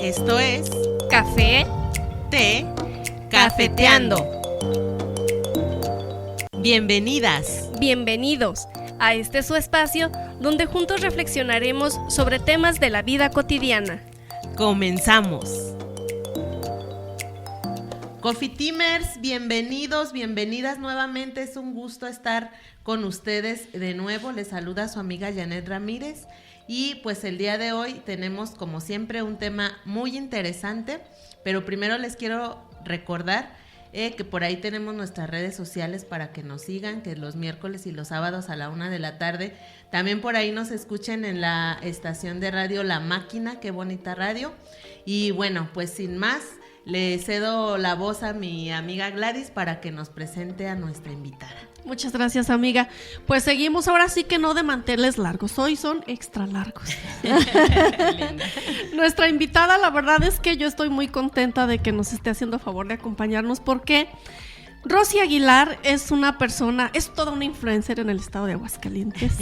Esto es Café, Té, Cafeteando. Bienvenidas. Bienvenidos a este su espacio donde juntos reflexionaremos sobre temas de la vida cotidiana. Comenzamos. Coffee Teamers, bienvenidos, bienvenidas nuevamente. Es un gusto estar con ustedes de nuevo. Les saluda su amiga Janet Ramírez. Y pues el día de hoy tenemos como siempre un tema muy interesante, pero primero les quiero recordar que por ahí tenemos nuestras redes sociales para que nos sigan, que los miércoles y los sábados a la 1 de la tarde, también por ahí nos escuchen en la estación de radio La Máquina, qué bonita radio. Y bueno, pues sin más, le cedo la voz a mi amiga Gladys para que nos presente a nuestra invitada. Muchas gracias, amiga. Pues seguimos ahora sí que no de manteles largos, hoy son extra largos. Nuestra invitada, la verdad es que yo estoy muy contenta de que nos esté haciendo favor de acompañarnos porque Rosy Aguilar es una persona, es toda una influencer en el estado de Aguascalientes.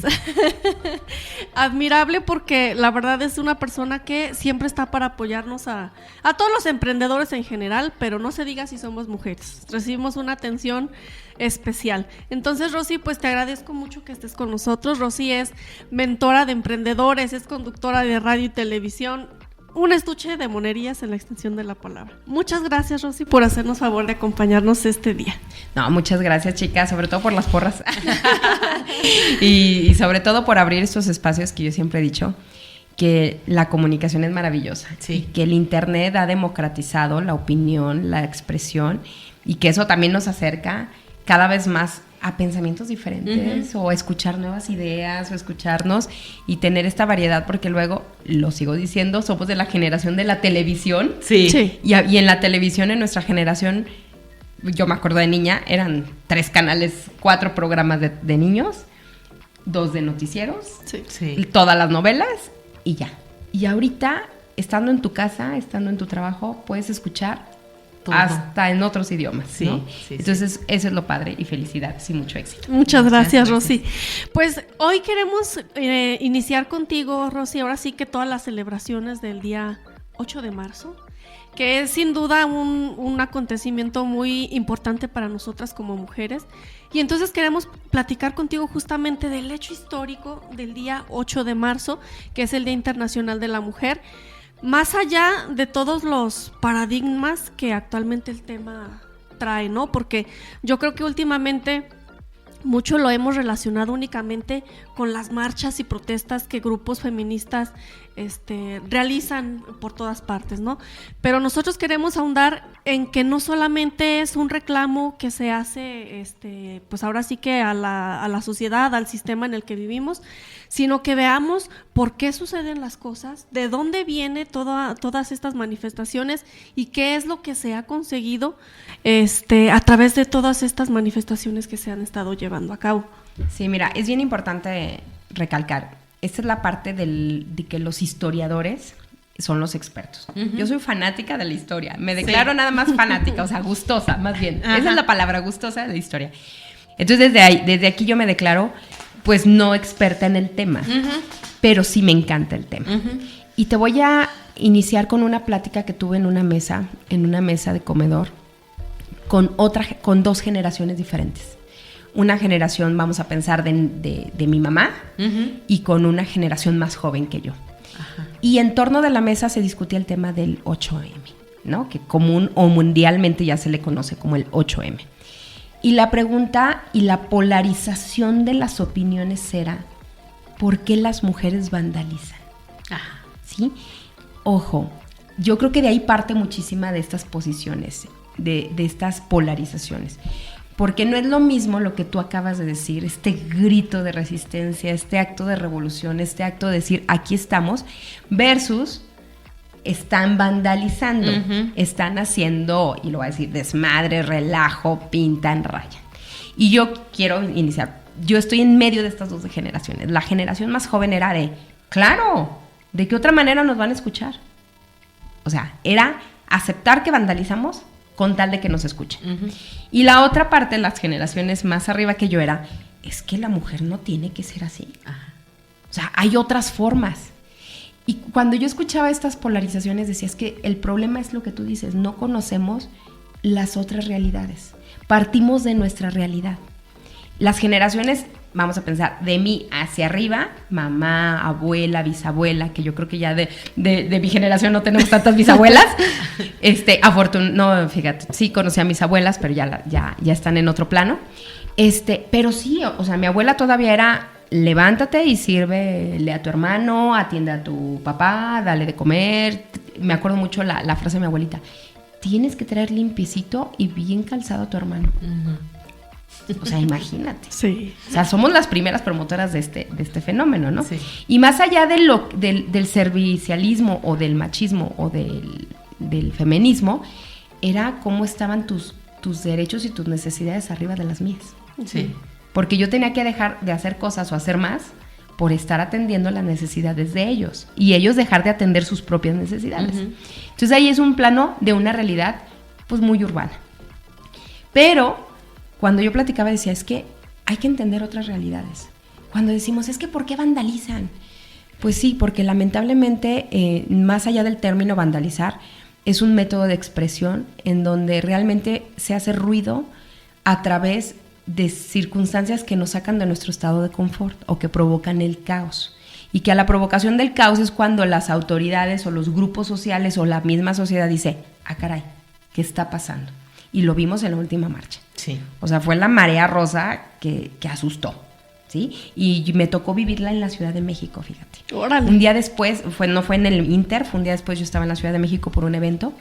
Admirable porque la verdad es una persona que siempre está para apoyarnos a todos los emprendedores en general, pero no se diga si somos mujeres. Recibimos una atención especial. Entonces, Rosy, pues te agradezco mucho que estés con nosotros. Rosy es mentora de emprendedores, es conductora de radio y televisión, un estuche de monerías en la extensión de la palabra. Muchas gracias, Rosy, por hacernos favor de acompañarnos este día. No, muchas gracias, chicas, sobre todo por las porras y sobre todo por abrir estos espacios que yo siempre he dicho que la comunicación es maravillosa, sí, y que el internet ha democratizado la opinión, la expresión, y que eso también nos acerca cada vez más a pensamientos diferentes, o a escuchar nuevas ideas, o escucharnos y tener esta variedad, porque luego, lo sigo diciendo, somos de la generación de la televisión. Sí. Y en la televisión, en nuestra generación, yo me acuerdo de niña, eran 3 canales, 4 programas de niños, 2 de noticieros, Sí. todas las novelas y ya. Y ahorita, estando en tu casa, estando en tu trabajo, puedes escuchar todo, hasta en otros idiomas, sí, ¿no? Sí, entonces, sí. Eso es lo padre, y felicidades y mucho éxito. Muchas gracias, Rosy. Pues hoy queremos iniciar contigo, Rosy, ahora sí que todas las celebraciones del día 8 de marzo, que es sin duda un acontecimiento muy importante para nosotras como mujeres. Y entonces queremos platicar contigo justamente del hecho histórico del día 8 de marzo, que es el Día Internacional de la Mujer. Más allá de todos los paradigmas que actualmente el tema trae, ¿no? Porque yo creo que últimamente mucho lo hemos relacionado únicamente con las marchas y protestas que grupos feministas realizan por todas partes, ¿no? Pero nosotros queremos ahondar en que no solamente es un reclamo que se hace, pues ahora sí que a la sociedad, al sistema en el que vivimos, sino que veamos por qué suceden las cosas, de dónde viene todas estas manifestaciones y qué es lo que se ha conseguido a través de todas estas manifestaciones que se han estado llevando a cabo. Sí, mira, es bien importante recalcar, esta es la parte de que los historiadores son los expertos. Yo soy fanática de la historia, me declaro nada más fanática, o sea, gustosa, más bien. Esa es la palabra, gustosa de la historia. Entonces, desde aquí yo me declaro, pues, no experta en el tema, pero sí me encanta el tema. Y te voy a iniciar con una plática que tuve en una mesa de comedor, con 2 generaciones diferentes. Una generación, vamos a pensar, de mi mamá, y con una generación más joven que yo. Ajá. Y en torno de la mesa se discutía el tema del 8M, ¿no? Que común o mundialmente ya se le conoce como el 8M. Y la pregunta y la polarización de las opiniones era, ¿por qué las mujeres vandalizan? Ajá. ¿Sí? Ojo, yo creo que de ahí parte muchísima de estas posiciones, de estas polarizaciones. Porque no es lo mismo lo que tú acabas de decir, este grito de resistencia, este acto de revolución, este acto de decir, aquí estamos, versus están vandalizando, están haciendo, y lo voy a decir, desmadre, relajo, pintan, rayan. Y yo quiero iniciar, yo estoy en medio de estas 2 generaciones. La generación más joven era claro, ¿de qué otra manera nos van a escuchar? O sea, era aceptar que vandalizamos con tal de que nos escuchen. Y la otra parte, las generaciones más arriba que yo es que la mujer no tiene que ser así. Ajá. O sea, hay otras formas. Y cuando yo escuchaba estas polarizaciones decía, es que el problema es lo que tú dices, no conocemos las otras realidades. Partimos de nuestra realidad. Las generaciones, vamos a pensar, de mí hacia arriba, mamá, abuela, bisabuela, que yo creo que ya de mi generación no tenemos tantas bisabuelas. No, fíjate, sí conocí a mis abuelas, pero ya están en otro plano. Pero sí, o sea, mi abuela todavía era, levántate y sírvele a tu hermano, atiende a tu papá, dale de comer. Me acuerdo mucho la frase de mi abuelita, tienes que traer limpiecito y bien calzado a tu hermano. O sea, imagínate. Sí. O sea, somos las primeras promotoras de este fenómeno, ¿no? Sí. Y más allá del servicialismo o del machismo o del feminismo, era cómo estaban tus derechos y tus necesidades arriba de las mías. Sí. Porque yo tenía que dejar de hacer cosas o hacer más por estar atendiendo las necesidades de ellos y ellos dejar de atender sus propias necesidades. Uh-huh. Entonces ahí es un plano de una realidad pues muy urbana. Pero cuando yo platicaba decía, es que hay que entender otras realidades. Cuando decimos, es que ¿por qué vandalizan? Pues sí, porque lamentablemente más allá del término vandalizar es un método de expresión en donde realmente se hace ruido a través de circunstancias que nos sacan de nuestro estado de confort o que provocan el caos. Y que a la provocación del caos es cuando las autoridades o los grupos sociales o la misma sociedad dice, ah, caray, ¿qué está pasando? Y lo vimos en la última marcha. Sí. O sea, fue la marea rosa que asustó, ¿sí? Y me tocó vivirla en la Ciudad de México, fíjate. ¡Órale! Un día después, no fue en el Inter, fue un día después, yo estaba en la Ciudad de México por un evento.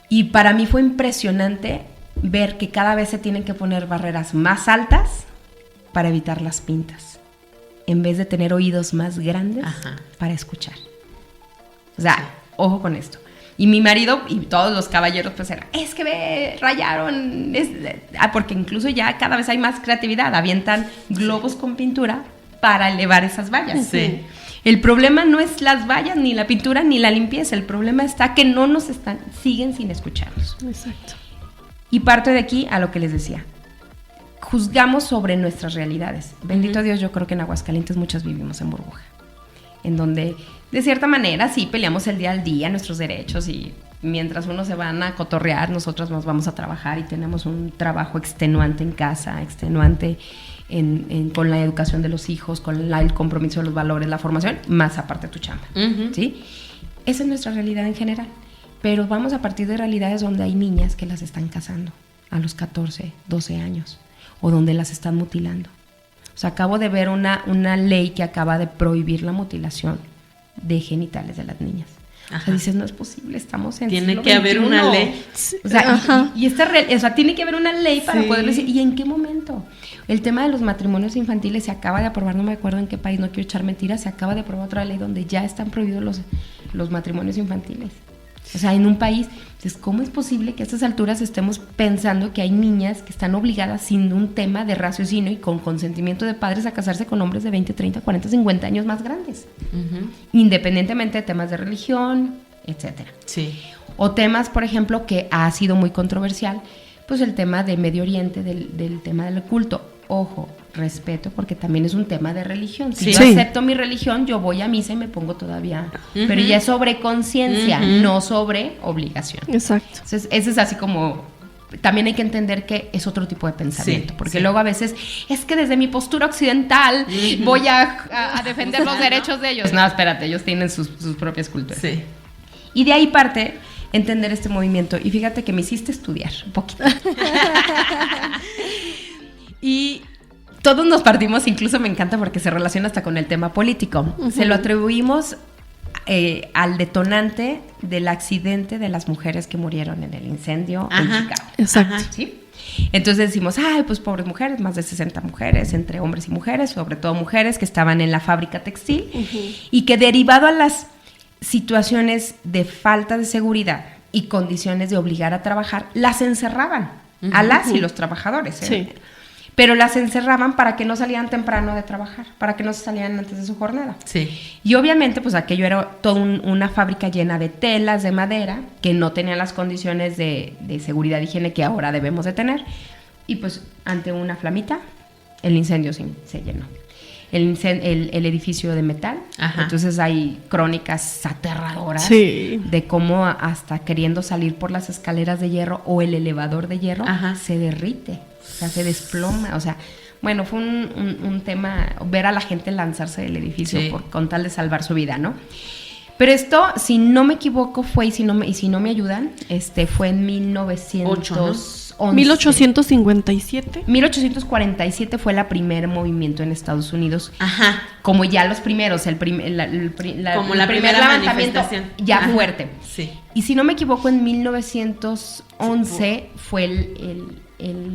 Y para mí fue impresionante ver que cada vez se tienen que poner barreras más altas para evitar las pintas, en vez de tener oídos más grandes para escuchar. O sea, ojo con esto. Y mi marido y todos los caballeros pues eran, es que rayaron, porque incluso ya cada vez hay más creatividad, avientan globos con pintura para elevar esas vallas. Sí. El problema no es las vallas, ni la pintura, ni la limpieza, el problema está que no nos siguen sin escucharnos. Exacto. Y parto de aquí a lo que les decía, juzgamos sobre nuestras realidades. Bendito Dios, yo creo que en Aguascalientes muchos vivimos en burbuja, en donde de cierta manera sí peleamos el día al día nuestros derechos y mientras unos se van a cotorrear, nosotros nos vamos a trabajar y tenemos un trabajo extenuante en casa, extenuante con la educación de los hijos, con el compromiso de los valores, la formación, más aparte tu chamba, ¿sí? Esa es nuestra realidad en general, pero vamos a partir de realidades donde hay niñas que las están casando a los 14, 12 años o donde las están mutilando. O sea, acabo de ver una ley que acaba de prohibir la mutilación de genitales de las niñas. O sea, dices, no es posible, estamos en tiene que haber una ley. O sea, o sea, tiene que haber una ley para poder decir, ¿y en qué momento? El tema de los matrimonios infantiles se acaba de aprobar, no me acuerdo en qué país, no quiero echar mentiras, se acaba de aprobar otra ley donde ya están prohibidos los matrimonios infantiles. O sea, en un país, entonces, ¿cómo es posible que a estas alturas estemos pensando que hay niñas que están obligadas sin un tema de raciocinio y con consentimiento de padres a casarse con hombres de 20, 30, 40, 50 años más grandes? Independientemente de temas de religión, etcétera. Sí. O temas, por ejemplo, que ha sido muy controversial, pues el tema de Medio Oriente, del tema del culto. Ojo, respeto, porque también es un tema de religión. Si yo acepto mi religión, yo voy a misa y me pongo todavía. Pero ya es sobre conciencia, no sobre obligación. Exacto. Entonces, ese es así como... También hay que entender que es otro tipo de pensamiento, porque luego a veces es que desde mi postura occidental voy a defender los derechos de ellos. No, espérate, ellos tienen sus propias culturas. Sí. Y de ahí parte entender este movimiento. Y fíjate que me hiciste estudiar un poquito. Y todos nos partimos, incluso me encanta porque se relaciona hasta con el tema político. Se lo atribuimos al detonante del accidente de las mujeres que murieron en el incendio en Chicago. Exacto. ¿Sí? Entonces decimos, ay, pues pobres mujeres, más de 60 mujeres, entre hombres y mujeres, sobre todo mujeres que estaban en la fábrica textil y que derivado a las situaciones de falta de seguridad y condiciones de obligar a trabajar, las encerraban a las y los trabajadores. Sí. Pero las encerraban para que no salieran temprano de trabajar, para que no se salieran antes de su jornada. Sí. Y obviamente, pues aquello era toda una fábrica llena de telas, de madera, que no tenían las condiciones de seguridad y higiene que ahora debemos de tener. Y pues, ante una flamita, el incendio se llenó. el edificio de metal. Ajá. Entonces hay crónicas aterradoras Sí. de cómo hasta queriendo salir por las escaleras de hierro o el elevador de hierro, Ajá. se derrite, o sea, se desploma, o sea, bueno, fue un tema, ver a la gente lanzarse del edificio Sí. con tal de salvar su vida, ¿no? Pero esto, si no me equivoco, fue, y si no me ayudan, fue en 1911. 1857. 1847 fue el primer movimiento en Estados Unidos. Ajá. Como ya los primeros, Como la el primer primera levantamiento manifestación. ya Ajá. fuerte. Sí. Y si no me equivoco, en 1911 fue el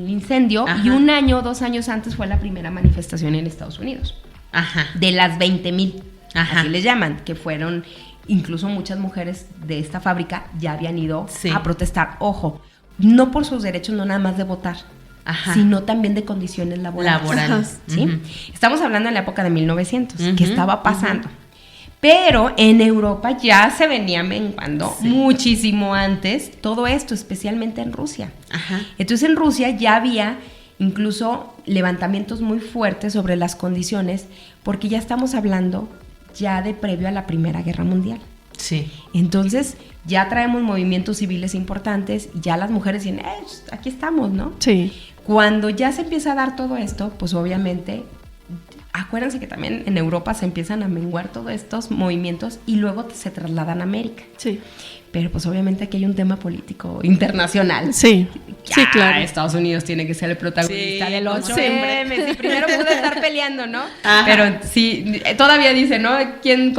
incendio. Ajá. Y 1 año, 2 años antes fue la primera manifestación en Estados Unidos. Ajá. De las 20,000, Ajá. así les llaman, que fueron, incluso muchas mujeres de esta fábrica ya habían ido Sí. a protestar. Ojo, no por sus derechos, no nada más de votar, Ajá. sino también de condiciones laborales. Laborales. ¿Sí? Ujú. Estamos hablando de la época de 1900, Ujú, que estaba pasando. Pero en Europa ya se venía menguando Sí. muchísimo antes todo esto, especialmente en Rusia. Ajá. Entonces en Rusia ya había incluso levantamientos muy fuertes sobre las condiciones, porque ya estamos hablando ya de previo a la Primera Guerra Mundial. Sí. Entonces ya traemos movimientos civiles importantes y ya las mujeres dicen, aquí estamos, ¿no? Sí. Cuando ya se empieza a dar todo esto, pues obviamente, acuérdense que también en Europa se empiezan a menguar todos estos movimientos y luego se trasladan a América. Sí. Pero pues obviamente aquí hay un tema político internacional. Sí. Sí, claro. Estados Unidos tiene que ser el protagonista Sí, del como 8M. Sí, primero pudo estar peleando, ¿no? Ajá. Pero sí, todavía dice, ¿no? ¿Quién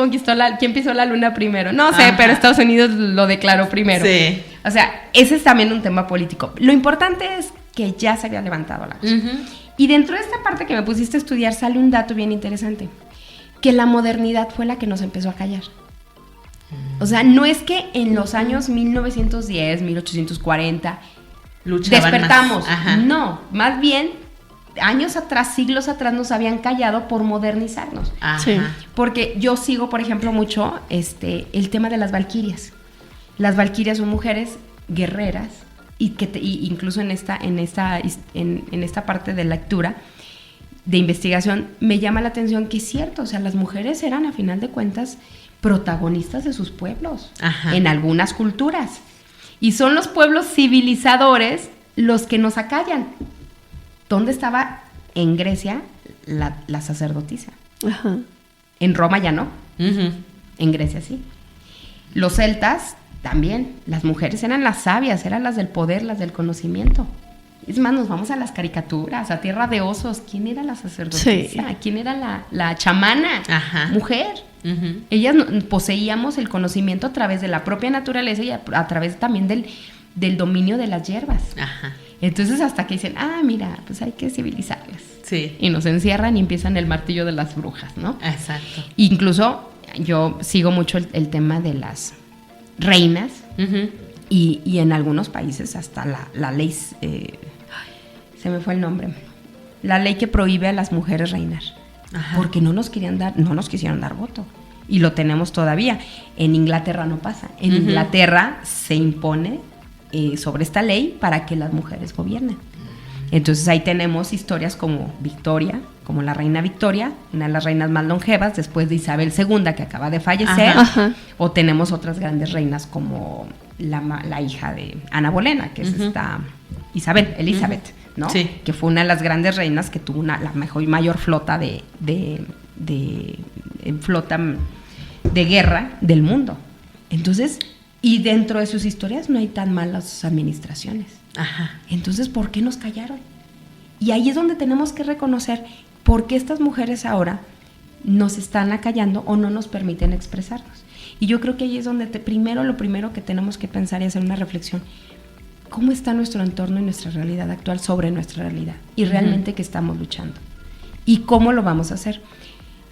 pisó la luna primero? No sé, Ajá. pero Estados Unidos lo declaró primero. Sí. O sea, ese es también un tema político. Lo importante es que ya se había levantado la cosa. Ujú. Y dentro de esta parte que me pusiste a estudiar sale un dato bien interesante, que la modernidad fue la que nos empezó a callar. O sea, no es que en los años 1910, 1840 Luchaban despertamos, más. Ajá. no, más bien años atrás, siglos atrás nos habían callado por modernizarnos. Ajá. Sí. Porque yo sigo, por ejemplo, mucho el tema de las valquirias. Las valquirias son mujeres guerreras y incluso en esta parte de lectura, de investigación, me llama la atención que es cierto, o sea, las mujeres eran a final de cuentas protagonistas de sus pueblos, Ajá. en algunas culturas. Y son los pueblos civilizadores los que nos acallan. ¿Dónde estaba en Grecia la sacerdotisa? Ajá. En Roma ya no, Ujú. en Grecia sí. Los celtas también, las mujeres eran las sabias, eran las del poder, las del conocimiento. Es más, nos vamos a las caricaturas, a Tierra de Osos. ¿Quién era la sacerdotisa? Sí. ¿Quién era la chamana? Ajá. Mujer. Ujú. Ellas poseíamos el conocimiento a través de la propia naturaleza y a través también del dominio de las hierbas. Ajá. Entonces hasta que dicen, mira, pues hay que civilizarlas. Sí. Y nos encierran y empiezan el martillo de las brujas, ¿no? Exacto. Incluso yo sigo mucho el tema de las reinas Ujú. y en algunos países hasta la ley, se me fue el nombre, la ley que prohíbe a las mujeres reinar. Ajá. Porque no nos quisieron dar voto. Y lo tenemos todavía. En Inglaterra no pasa. En Ujú. Inglaterra se impone sobre esta ley para que las mujeres gobiernen. Entonces ahí tenemos historias como Victoria, como la reina Victoria, una de las reinas más longevas, después de Isabel II, que acaba de fallecer. Ajá. Ajá. O tenemos otras grandes reinas como la hija de Ana Bolena, que es Ujú. esta Elizabeth, ¿no? Sí. Que fue una de las grandes reinas que tuvo la mayor flota de flota de guerra del mundo. Entonces, y dentro de sus historias no hay tan malas administraciones. Ajá. Entonces, ¿por qué nos callaron? Y ahí es donde tenemos que reconocer por qué estas mujeres ahora nos están acallando o no nos permiten expresarnos. Y yo creo que ahí es donde lo primero que tenemos que pensar y hacer una reflexión. ¿Cómo está nuestro entorno y nuestra realidad actual sobre nuestra realidad? Y realmente qué estamos luchando. ¿Y cómo lo vamos a hacer?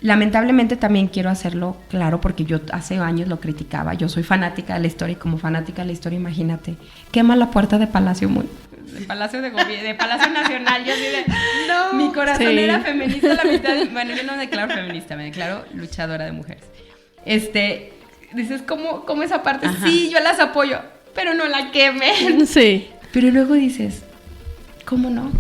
Lamentablemente también quiero hacerlo claro porque yo hace años lo criticaba. Yo soy fanática de la historia y como fanática de la historia, imagínate, quema la puerta de Palacio de Palacio de Palacio Nacional. Yo así de, no, mi corazón Sí. era feminista la mitad. Bueno, yo no me declaro feminista, me declaro luchadora de mujeres. Dices, ¿cómo esa parte? Ajá. Sí, yo las apoyo, pero no la quemen. Sí. Pero luego dices, ¿cómo no?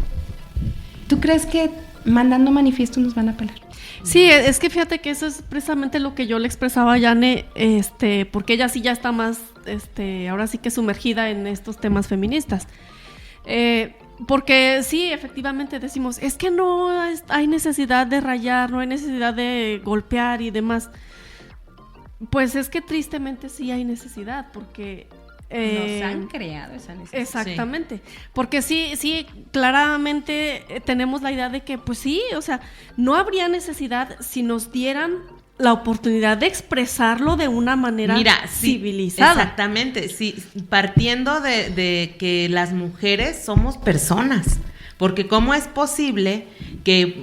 ¿Tú crees que mandando manifiestos nos van a pelar? Sí, es que fíjate que eso es precisamente lo que yo le expresaba a Yane, porque ella sí ya está más, ahora sí que sumergida en estos temas feministas. Porque sí, efectivamente decimos, es que no hay necesidad de rayar, no hay necesidad de golpear y demás. Pues es que tristemente sí hay necesidad, porque... nos han creado esa necesidad. Exactamente, sí. Porque sí, claramente tenemos la idea de que, pues sí, o sea, no habría necesidad si nos dieran la oportunidad de expresarlo de una manera civilizada. Exactamente, sí, partiendo de que las mujeres somos personas, porque cómo es posible que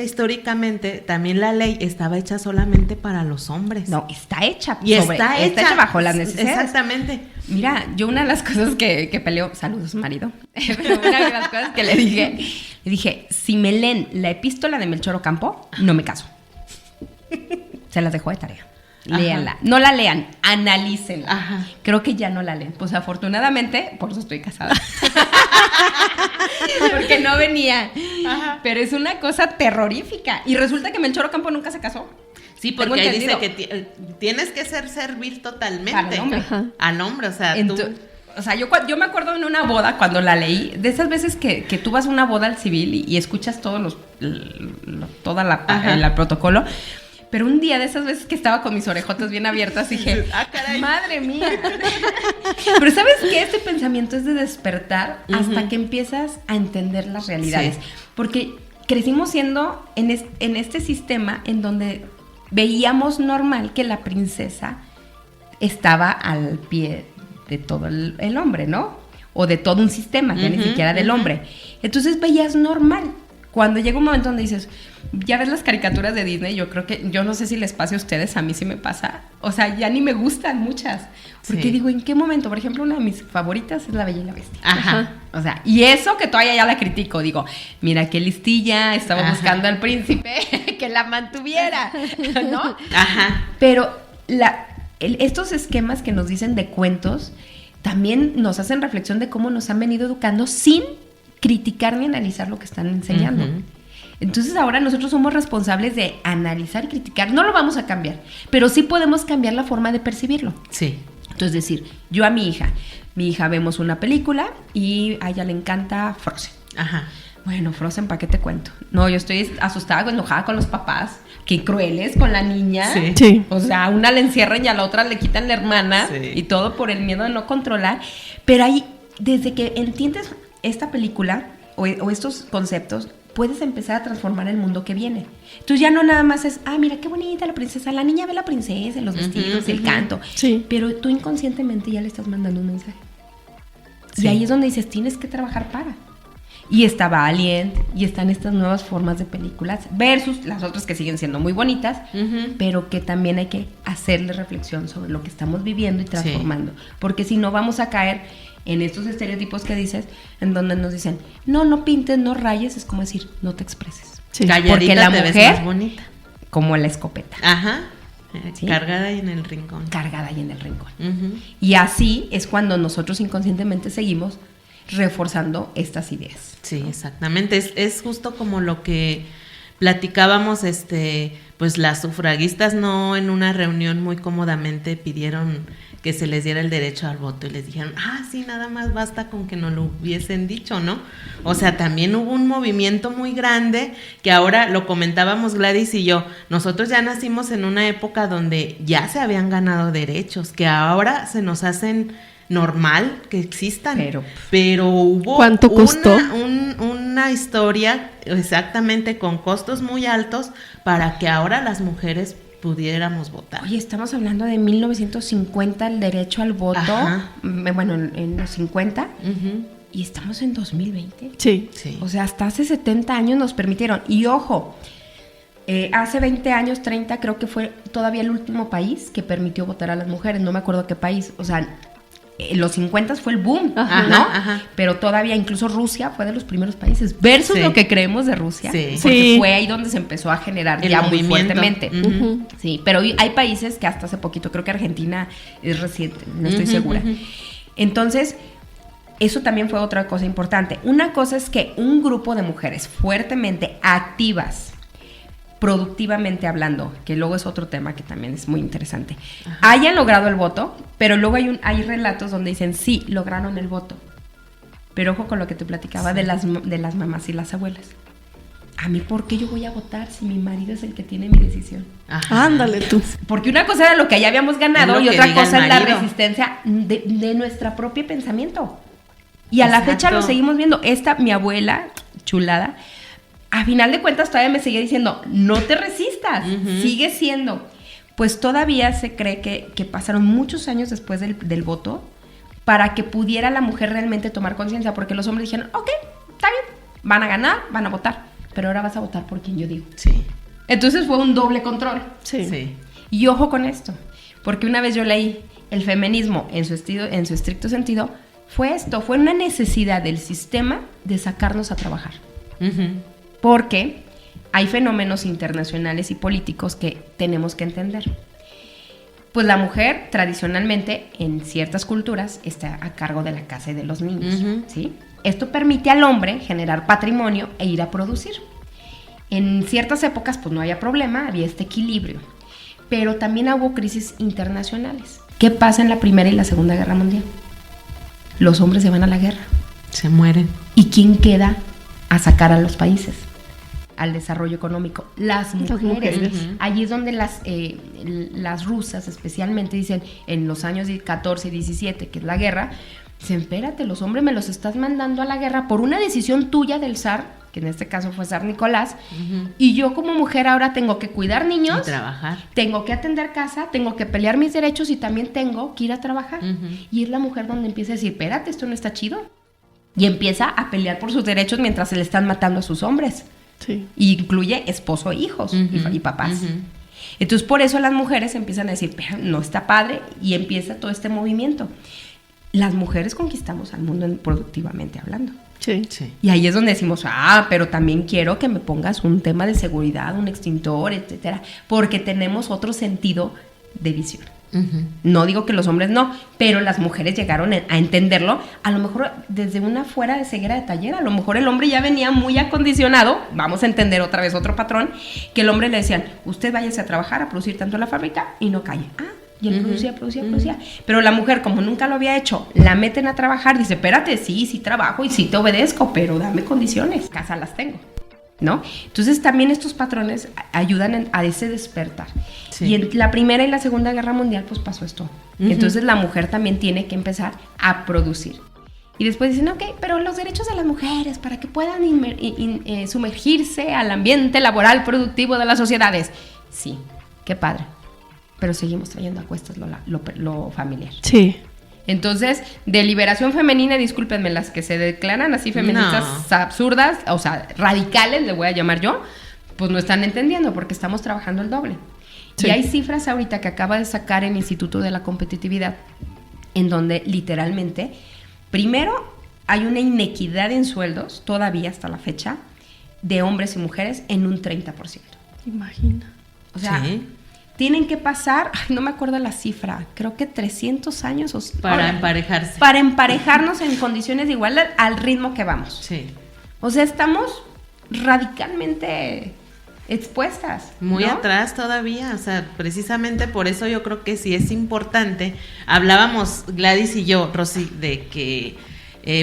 históricamente también la ley estaba hecha solamente para los hombres. No, está hecha. Está hecha bajo las necesidades. Exactamente. Mira, yo una de las cosas que peleo, saludos marido, pero una de las cosas que le dije, si me leen la epístola de Melchor Ocampo, no me caso. Se las dejo de tarea. Léanla. No la lean, analícenla. Ajá. Creo que ya no la leen. Pues afortunadamente, por eso estoy casada. Porque no venía. Ajá. Pero es una cosa terrorífica. Y resulta que Melchor Ocampo nunca se casó. Sí, porque ahí dice que tienes que servir totalmente al hombre. O sea, O sea, yo me acuerdo en una boda cuando la leí, de esas veces que tú vas a una boda al civil y escuchas toda el protocolo. Pero un día de esas veces que estaba con mis orejotas bien abiertas, dije, caray, madre mía. Pero ¿sabes qué? Este pensamiento es de despertar hasta que empiezas a entender las realidades. Sí. Porque crecimos siendo en este sistema en donde veíamos normal que la princesa estaba al pie de todo el hombre, ¿no? O de todo un sistema, ya ni siquiera del hombre. Entonces veías normal. Cuando llega un momento donde dices, ya ves las caricaturas de Disney, yo no sé si les pase a ustedes, a mí sí me pasa. O sea, ya ni me gustan muchas. Porque digo, ¿en qué momento? Por ejemplo, una de mis favoritas es La Bella y la Bestia. Ajá. O sea, y eso que todavía ya la critico. Digo, mira qué listilla, estaba buscando al príncipe que la mantuviera, ¿no? Ajá. Pero estos esquemas que nos dicen de cuentos también nos hacen reflexión de cómo nos han venido educando sin criticar ni analizar lo que están enseñando. Entonces ahora nosotros somos responsables de analizar y criticar. No lo vamos a cambiar, pero sí podemos cambiar la forma de percibirlo. Sí. Entonces decir, yo a mi hija vemos una película y a ella le encanta Frozen. Ajá. Bueno, Frozen, ¿para qué te cuento? No, yo estoy asustada, enojada con los papás. Qué crueles con la niña. Sí. O sea, a una le encierran y a la otra le quitan la hermana. Sí. Y todo por el miedo de no controlar. Pero ahí, desde que entiendes esta película o estos conceptos, puedes empezar a transformar el mundo que viene. Entonces ya no nada más es, mira qué bonita la princesa, la niña ve la princesa, los vestidos, el canto. Sí. Pero tú inconscientemente ya le estás mandando un mensaje. Sí. Y ahí es donde dices, tienes que trabajar para. Y está Valiant, y están estas nuevas formas de películas, versus las otras que siguen siendo muy bonitas, pero que también hay que hacerle reflexión sobre lo que estamos viviendo y transformando. Sí. Porque si no vamos a caer en estos estereotipos que dices, en donde nos dicen, no pintes, no rayes, es como decir, no te expreses. Sí. Calladita, porque la te mujer, ves más bonita. Como la escopeta. Ajá. ¿Sí? Cargada y en el rincón. Cargada y en el rincón. Y así es cuando nosotros inconscientemente seguimos reforzando estas ideas. Sí, exactamente. Es justo como lo que platicábamos, pues las sufragistas no en una reunión muy cómodamente pidieron que se les diera el derecho al voto y les dijeron, sí, nada más basta con que nos lo hubiesen dicho, ¿no? O sea, también hubo un movimiento muy grande que ahora lo comentábamos Gladys y yo, nosotros ya nacimos en una época donde ya se habían ganado derechos, que ahora se nos hacen normal que existan, pero hubo ¿cuánto costó? Una historia exactamente con costos muy altos para que ahora las mujeres pudiéramos votar. Oye, estamos hablando de 1950 el derecho al voto. Bueno, en los 50 y estamos en 2020. Sí. O sea, hasta hace 70 años nos permitieron. Y ojo, hace 20 años, 30, creo que fue todavía el último país que permitió votar a las mujeres. No me acuerdo qué país. O sea, en los 50 fue el boom, ¿no? Ajá. Pero todavía incluso Rusia fue de los primeros países versus lo que creemos de Rusia, porque fue ahí donde se empezó a generar ya muy fuertemente. Sí, pero hay países que hasta hace poquito, creo que Argentina es reciente, no estoy segura. Entonces, eso también fue otra cosa importante. Una cosa es que un grupo de mujeres fuertemente activas productivamente hablando, que luego es otro tema que también es muy interesante, hayan logrado el voto, pero luego hay relatos donde dicen, sí, lograron el voto. Pero ojo con lo que te platicaba de las mamás y las abuelas. A mí, ¿por qué yo voy a votar si mi marido es el que tiene mi decisión? Ajá. Ándale tú. Porque una cosa era lo que ya habíamos ganado Es y lo que otra diga cosa el es la marido. resistencia de nuestro propio pensamiento. Y a la Exacto. fecha lo seguimos viendo. Mi abuela, chulada, a final de cuentas todavía me seguía diciendo, no te resistas, sigue siendo. Pues todavía se cree que pasaron muchos años después del voto para que pudiera la mujer realmente tomar conciencia, porque los hombres dijeron, ok, está bien, van a ganar, van a votar, pero ahora vas a votar por quien yo digo. Sí. Entonces fue un doble control. Sí. Y ojo con esto, porque una vez yo leí el feminismo en su estricto sentido, fue una necesidad del sistema de sacarnos a trabajar. Porque hay fenómenos internacionales y políticos que tenemos que entender. Pues la mujer tradicionalmente en ciertas culturas está a cargo de la casa y de los niños, ¿sí? Esto permite al hombre generar patrimonio e ir a producir. En ciertas épocas pues no había problema, había este equilibrio. Pero también hubo crisis internacionales. ¿Qué pasa en la Primera y la Segunda Guerra Mundial? Los hombres se van a la guerra. Se mueren. ¿Y quién queda a sacar a los países? Al desarrollo económico. Las mujeres. Allí es donde las rusas especialmente dicen, en los años 14 y 17, que es la guerra, dicen, espérate, los hombres me los estás mandando a la guerra por una decisión tuya del zar, que en este caso fue zar Nicolás, y yo como mujer ahora tengo que cuidar niños, Y trabajar. tengo que atender casa, tengo que pelear mis derechos y también tengo que ir a trabajar. Y es la mujer donde empieza a decir, espérate, esto no está chido. Y empieza a pelear por sus derechos mientras se le están matando a sus hombres. Sí. Y incluye esposo, hijos y papás. Entonces por eso las mujeres empiezan a decir, pero no está padre, y empieza todo este movimiento. Las mujeres conquistamos al mundo productivamente hablando. Sí. Sí. Y ahí es donde decimos, pero también quiero que me pongas un tema de seguridad, un extintor, etcétera, porque tenemos otro sentido de visión. No digo que los hombres no, pero las mujeres llegaron a entenderlo, a lo mejor desde una fuera de ceguera de taller, a lo mejor el hombre ya venía muy acondicionado, vamos a entender otra vez otro patrón, que el hombre le decían, usted váyase a trabajar, a producir tanto en la fábrica y no calle. Y él producía. Pero la mujer, como nunca lo había hecho, la meten a trabajar, dice, espérate, sí trabajo y sí te obedezco, pero dame condiciones, casa las tengo, ¿no? Entonces también estos patrones ayudan a ese despertar. Sí. Y en la Primera y la Segunda Guerra Mundial pues pasó esto. Entonces la mujer también tiene que empezar a producir. Y después dicen, ok, pero los derechos de las mujeres para que puedan sumergirse al ambiente laboral productivo de las sociedades. Sí, qué padre. Pero seguimos trayendo a cuestas lo familiar. Sí. Entonces, de liberación femenina, discúlpenme, las que se declaran así feministas absurdas, o sea, radicales, le voy a llamar yo, pues no están entendiendo porque estamos trabajando el doble. Sí. Y hay cifras ahorita que acaba de sacar el Instituto de la Competitividad, en donde literalmente, primero, hay una inequidad en sueldos, todavía hasta la fecha, de hombres y mujeres en un 30%. Imagina. O sea... ¿Sí? Tienen que pasar, no me acuerdo la cifra, creo que 300 años para emparejarse. Para emparejarnos en condiciones de igualdad al ritmo que vamos. Sí. O sea, estamos radicalmente expuestas. Muy ¿no? atrás todavía, o sea, precisamente por eso yo creo que sí es importante. Hablábamos Gladys y yo, Rosy, de que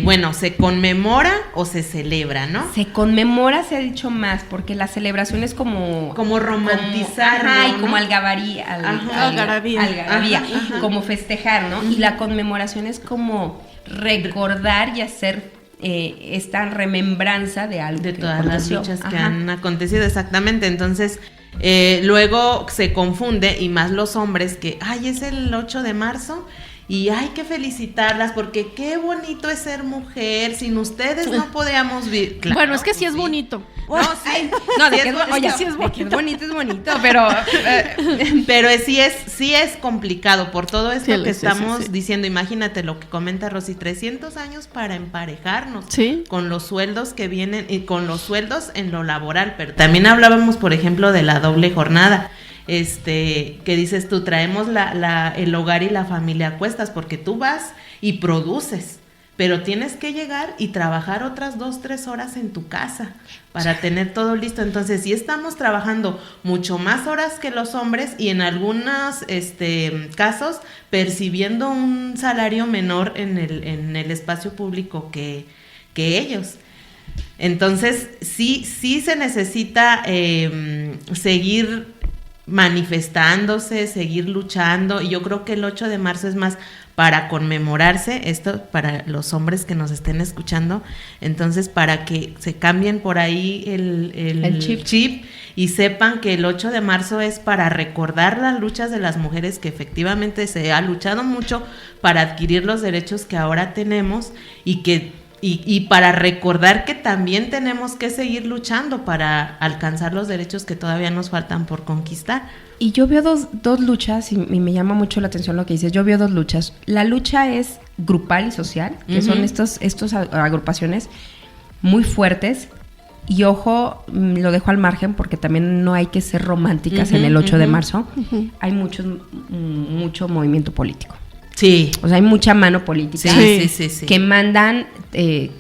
bueno, ¿se conmemora o se celebra, no? Se conmemora, se ha dicho más, porque la celebración es como romantizar, y como algarabía, como festejar, ¿no? Y la conmemoración es como recordar y hacer esta remembranza de algo. De todas las luchas que han acontecido, exactamente. Entonces, luego se confunde, y más los hombres, que, es el 8 de marzo... Y hay que felicitarlas porque qué bonito es ser mujer. Sin ustedes no podríamos vivir. Claro, bueno, es que sí es bonito. No, sí. No, de que es bonito, es bonito, pero... pero sí es complicado por todo esto que estamos diciendo. Imagínate lo que comenta Rosy, 300 años para emparejarnos con los sueldos que vienen y con los sueldos en lo laboral. Pero también hablábamos, por ejemplo, de la doble jornada. Que dices tú, traemos el hogar y la familia a cuestas porque tú vas y produces, pero tienes que llegar y trabajar otras 2-3 horas en tu casa para tener todo listo. Entonces, sí estamos trabajando mucho más horas que los hombres y en algunos casos percibiendo un salario menor en el espacio público que ellos. Entonces, sí se necesita seguir manifestándose, seguir luchando, y yo creo que el 8 de marzo es más para conmemorarse, esto para los hombres que nos estén escuchando, entonces para que se cambien por ahí el chip y sepan que el 8 de marzo es para recordar las luchas de las mujeres, que efectivamente se ha luchado mucho para adquirir los derechos que ahora tenemos y para recordar que también tenemos que seguir luchando para alcanzar los derechos que todavía nos faltan por conquistar. Y yo veo dos luchas, y me llama mucho la atención lo que dices. Yo veo dos luchas. La lucha es grupal y social, que son estos agrupaciones muy fuertes. Y ojo, lo dejo al margen porque también no hay que ser románticas en el 8 de marzo. Hay mucho movimiento político. Sí. O sea, hay mucha mano política sí. que mandan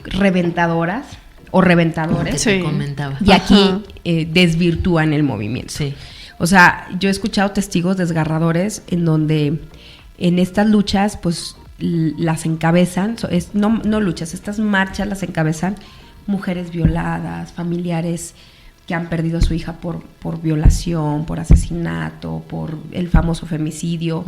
reventadoras o reventadores. Que te comentaba. Y aquí desvirtúan el movimiento. Sí. O sea, yo he escuchado testigos desgarradores en donde en estas luchas, pues, las encabezan, no luchas, estas marchas las encabezan mujeres violadas, familiares que han perdido a su hija por violación, por asesinato, por el famoso femicidio.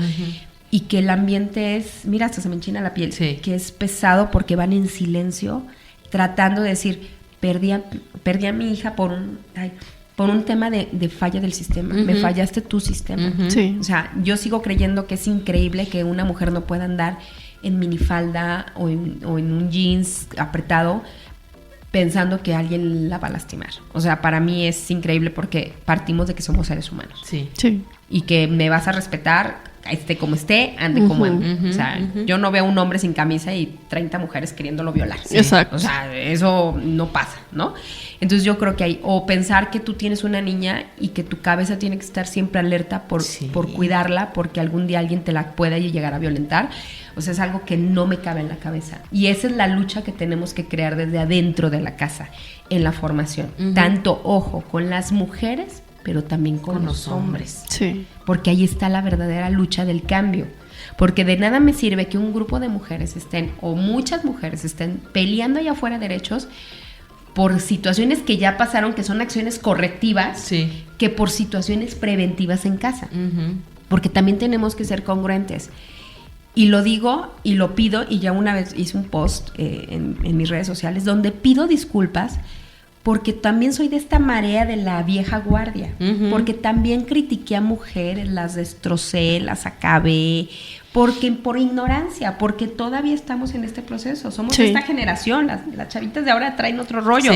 Y que el ambiente es, mira, hasta se me enchina la piel, que es pesado porque van en silencio tratando de decir, perdí a mi hija por un tema de falla del sistema, me fallaste tu sistema. Sí. O sea, yo sigo creyendo que es increíble que una mujer no pueda andar en minifalda o en un jeans apretado pensando que alguien la va a lastimar. O sea, para mí es increíble porque partimos de que somos seres humanos. Sí. Y que me vas a respetar, esté como esté, ande como ande. O sea, yo no veo un hombre sin camisa y 30 mujeres queriéndolo violar. Sí. Exacto. O sea, eso no pasa, ¿no? Entonces yo creo que o pensar que tú tienes una niña y que tu cabeza tiene que estar siempre alerta por cuidarla, porque algún día alguien te la pueda llegar a violentar. O sea, es algo que no me cabe en la cabeza. Y esa es la lucha que tenemos que crear desde adentro de la casa, en la formación. Tanto, ojo, con las mujeres, pero también con los hombres. Sí. Porque ahí está la verdadera lucha del cambio. Porque de nada me sirve que un grupo de mujeres estén, o muchas mujeres estén peleando allá afuera derechos por situaciones que ya pasaron, que son acciones correctivas, que por situaciones preventivas en casa. Porque también tenemos que ser congruentes. Y lo digo y lo pido, y ya una vez hice un post en mis redes sociales donde pido disculpas porque también soy de esta marea de la vieja guardia, porque también critiqué a mujeres, las destrocé, las acabé, porque por ignorancia, porque todavía estamos en este proceso, somos esta generación, las chavitas de ahora traen otro rollo,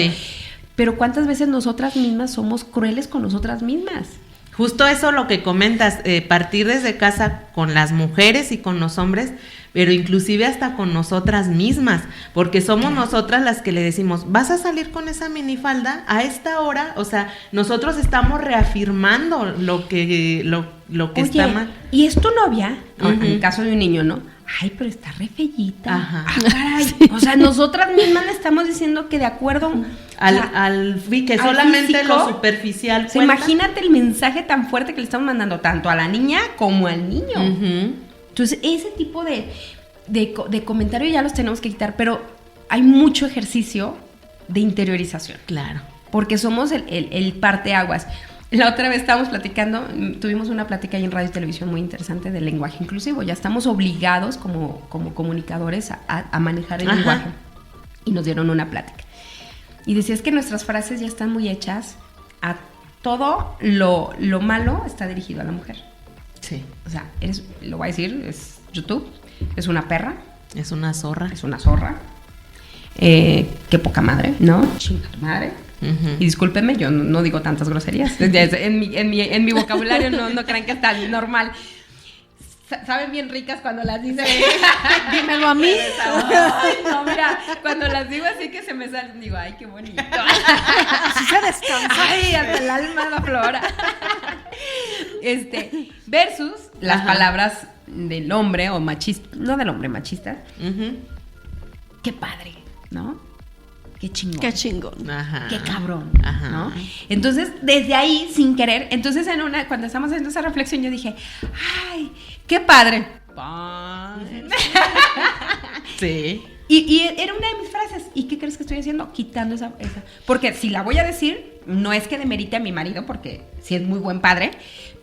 pero ¿cuántas veces nosotras mismas somos crueles con nosotras mismas? Justo eso lo que comentas, partir desde casa con las mujeres y con los hombres, pero inclusive hasta con nosotras mismas, porque somos nosotras las que le decimos, ¿vas a salir con esa minifalda a esta hora? O sea, nosotros estamos reafirmando lo que Oye, está mal. ¿Y es tu novia? En el caso de un niño, ¿no? Ay, pero está re fellita. Ajá. Caray. O sea, nosotras mismas le estamos diciendo que de acuerdo que solamente físico, lo superficial cuenta. Imagínate el mensaje tan fuerte que le estamos mandando tanto a la niña como al niño. Entonces, ese tipo de comentarios ya los tenemos que quitar, pero hay mucho ejercicio de interiorización. Claro. Porque somos el parteaguas. La otra vez estábamos platicando, tuvimos una plática ahí en radio y televisión muy interesante del lenguaje inclusivo. Ya estamos obligados como comunicadores a manejar el lenguaje. Y nos dieron una plática. Y decía, es que nuestras frases ya están muy hechas a todo lo malo está dirigido a la mujer. Sí. O sea, lo voy a decir, es YouTube, es una perra. Es una zorra. Es una zorra. Qué poca madre, ¿no? Chinga tu madre. Y discúlpenme, yo no digo tantas groserías. En mi vocabulario no crean que está normal. Saben bien ricas cuando las dicen. Dímelo a mí. Ay, no, mira, cuando las digo así que se me salen, digo, ay, qué bonito. Así se descansa. Ay, hasta el alma la flora. Versus las palabras del hombre o machista, no del hombre machista, qué padre, ¿no? Qué chingón. Qué chingón. Ajá. Qué cabrón, Ajá. ¿no? Entonces, desde ahí, sin querer, entonces cuando estamos haciendo esa reflexión, yo dije, ay, qué padre. Sí. Y era una de mis frases. ¿Y qué crees que estoy haciendo? Quitando esa. Porque si la voy a decir, no es que demerite a mi marido, porque sí es muy buen padre,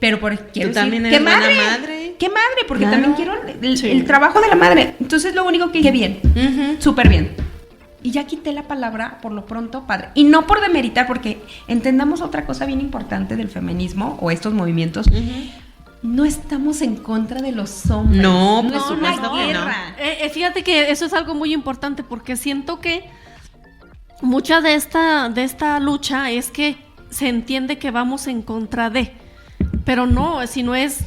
pero quiero Tú también decir, eres ¡qué buena madre! madre. ¡Qué madre! Porque Claro. también quiero Sí. el trabajo de la madre. Entonces lo único que dije, bien, Ujú. súper bien. Y ya quité la palabra, por lo pronto, padre. Y no por demeritar, porque entendamos otra cosa bien importante del feminismo o estos movimientos. No estamos en contra de los hombres. No, no por es supuesto una que no. guerra. Fíjate que eso es algo muy importante porque siento que mucha de esta lucha es que se entiende que vamos en contra de, pero no, sino es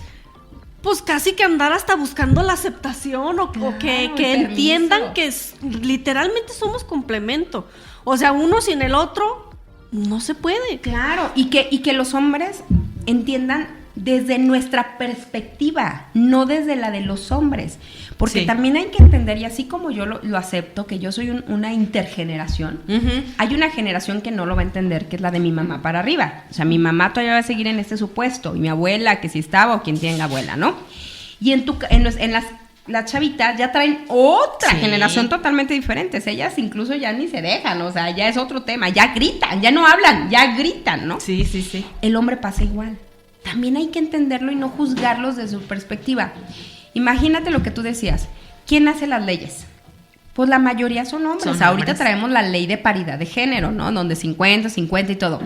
pues casi que andar hasta buscando la aceptación o Claro, que el permiso. entiendan que literalmente somos complemento. O sea, uno sin el otro no se puede. Claro, y que los hombres entiendan desde nuestra perspectiva, no desde la de los hombres. Porque Sí. también hay que entender, y así como yo lo acepto, que yo soy una intergeneración, Ujú. hay una generación que no lo va a entender, que es la de mi mamá para arriba. O sea, mi mamá todavía va a seguir en este supuesto, y mi abuela, que si estaba, o quien tenga abuela, ¿no? Y en las chavitas ya traen otra Sí. generación totalmente diferente. Ellas incluso ya ni se dejan, o sea, ya es otro tema, ya gritan, ya no hablan, ya gritan, ¿no? Sí, sí, sí. El hombre pasa igual. También hay que entenderlo y no juzgarlos desde su perspectiva. Imagínate lo que tú decías. ¿Quién hace las leyes? Pues la mayoría son hombres. Son Ahorita hombres. traemos la ley de paridad de género, ¿no? Donde 50, 50 y todo.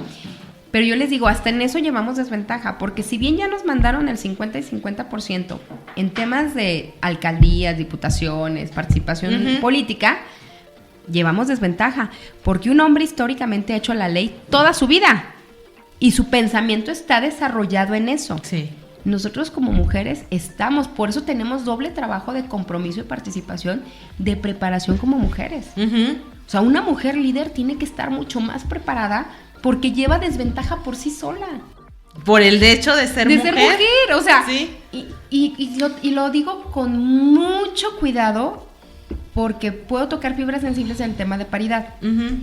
Pero yo les digo, hasta en eso llevamos desventaja, porque si bien ya nos mandaron el 50 y 50% en temas de alcaldías, diputaciones, participación Ujú. política, llevamos desventaja, porque un hombre históricamente ha hecho la ley toda su vida y su pensamiento está desarrollado en eso. Sí. Nosotros como mujeres estamos, por eso tenemos doble trabajo de compromiso y participación, de preparación como mujeres. Ujú. O sea, una mujer líder tiene que estar mucho más preparada porque lleva desventaja por sí sola. Por el hecho de ser mujer. O sea, Sí. y lo digo con mucho cuidado porque puedo tocar fibras sensibles en el tema de paridad. Ujú.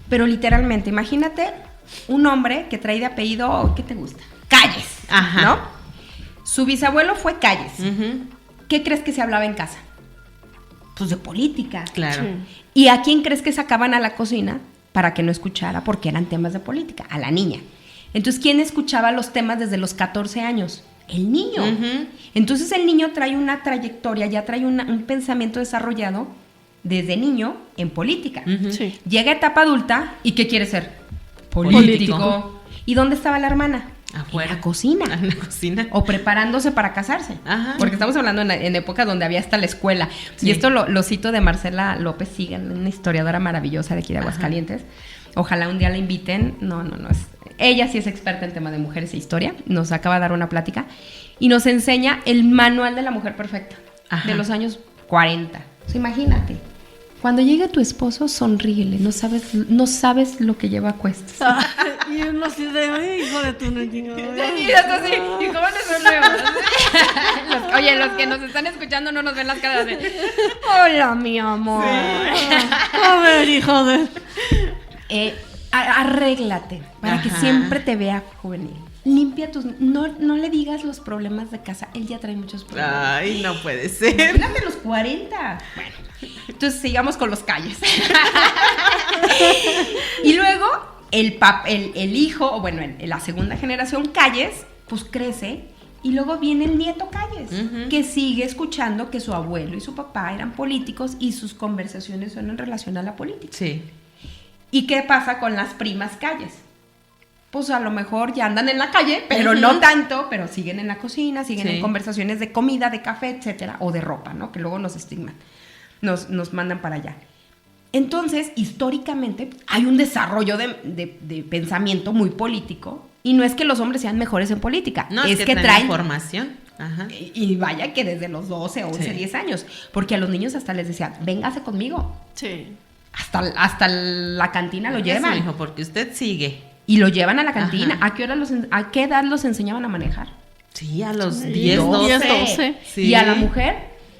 Pero literalmente, imagínate un hombre que trae de apellido, ¿qué te gusta? Calles, Ajá. ¿no? Su bisabuelo fue Calles. Ujú. ¿Qué crees que se hablaba en casa? Pues de política. Claro. Sí. ¿Y a quién crees que sacaban a la cocina para que no escuchara? Porque eran temas de política, a la niña. Entonces, ¿quién escuchaba los temas desde los 14 años? El niño. Ujú. Entonces, el niño trae una trayectoria, ya trae un pensamiento desarrollado desde niño en política. Ujú. Sí. Llega a etapa adulta y ¿qué quiere ser? Político. ¿Y dónde estaba la hermana? Afuera. En la cocina. En la cocina. O preparándose para casarse. Ajá. Porque estamos hablando en épocas donde había hasta la escuela. Sí. Y esto lo cito de Marcela López Sigan, una historiadora maravillosa de aquí de Aguascalientes. Ojalá un día la inviten. No. Ella sí es experta en tema de mujeres e historia. Nos acaba de dar una plática. Y nos enseña el manual de la mujer perfecta. Ajá. De los años 40. O sea, imagínate. Cuando llegue tu esposo, sonríele. No sabes lo que lleva a cuestas. Y uno así de, ay, hijo de tu niño. Y esto así, ¿y cómo nos sonreímos? Oye, los que nos están escuchando no nos ven las caras de hola, mi amor. A ver, hijo de... Arréglate para que Ajá. siempre te vea juvenil. Limpia tus... No le digas los problemas de casa. Él ya trae muchos problemas. Ay, no puede ser. Imagínate los 40. Bueno, entonces sigamos con los Calles. Y luego el hijo, o bueno, la segunda generación Calles, pues crece. Y luego viene el nieto Calles, Ujú. que sigue escuchando que su abuelo y su papá eran políticos y sus conversaciones son en relación a la política. Sí. ¿Y qué pasa con las primas Calles? Pues a lo mejor ya andan en la calle, pero Ujú. no tanto, pero siguen en la cocina, siguen Sí. en conversaciones de comida, de café, etcétera, o de ropa, ¿no? Que luego nos estigman, nos mandan para allá. Entonces, históricamente, hay un desarrollo de pensamiento muy político, y no es que los hombres sean mejores en política, No, es que traen traen información. Ajá. y vaya que desde los 12, 11, Sí. 10 años, porque a los niños hasta les decían, véngase conmigo, Sí. hasta la cantina lo Eso, llevan. hijo, porque usted sigue. Y lo llevan a la cantina. Ajá. ¿A qué edad los enseñaban a manejar? Sí, a los Sí, 10, 12. 10, 12. Sí. Y a la mujer,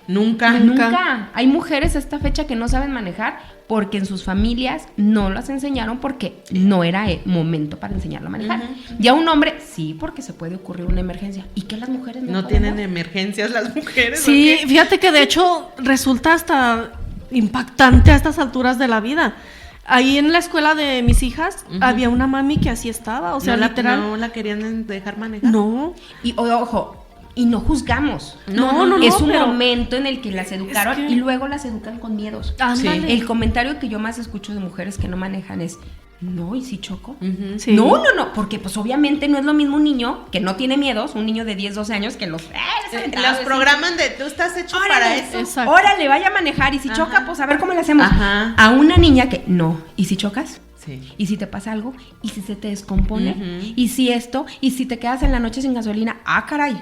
Nunca. Hay mujeres a esta fecha que no saben manejar porque en sus familias no las enseñaron porque no era momento para enseñarlo a manejar. Ya un hombre, sí, porque se puede ocurrir una emergencia. ¿Y qué las mujeres no tienen emergencias las mujeres? Sí, fíjate que de hecho resulta hasta impactante a estas alturas de la vida. Ahí en la escuela de mis hijas había una mami que así estaba, o sea, literal. ¿No la querían dejar manejar? No. Y ojo, y no juzgamos. No, es un pero momento en el que las educaron y luego las educan con miedos. Ándale. El comentario que yo más escucho de mujeres que no manejan es, no, ¿y si choco? Sí. No, porque pues obviamente no es lo mismo un niño que no tiene miedos, un niño de 10, 12 años que los programan de, tú estás hecho para eso. Exacto. Órale, vaya a manejar y si choca, pues a ver cómo le hacemos. Ajá. A una niña que, no, ¿y si chocas? Sí. ¿Y si te pasa algo? ¿Y si se te descompone? ¿Y si esto? ¿Y si te quedas en la noche sin gasolina? ¡Ah, caray!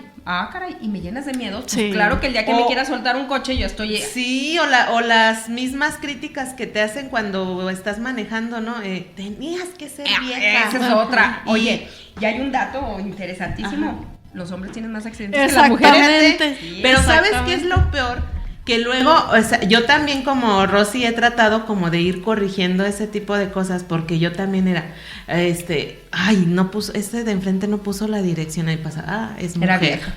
Y me llenas de miedo. Pues Sí. claro que el día que me quiera soltar un coche yo estoy... Sí, o las mismas críticas que te hacen cuando estás manejando, ¿no? Tenías que ser vieja. Esa es otra. Y- Oye, ya hay un dato interesantísimo. Los hombres tienen más accidentes que las mujeres. Exactamente. Sí, pero ¿sabes qué es lo peor? Que luego, o sea, yo también como Rosy he tratado como de ir corrigiendo ese tipo de cosas porque yo también era, no puso, de enfrente no puso la dirección, ahí pasa, es mujer. Era vieja.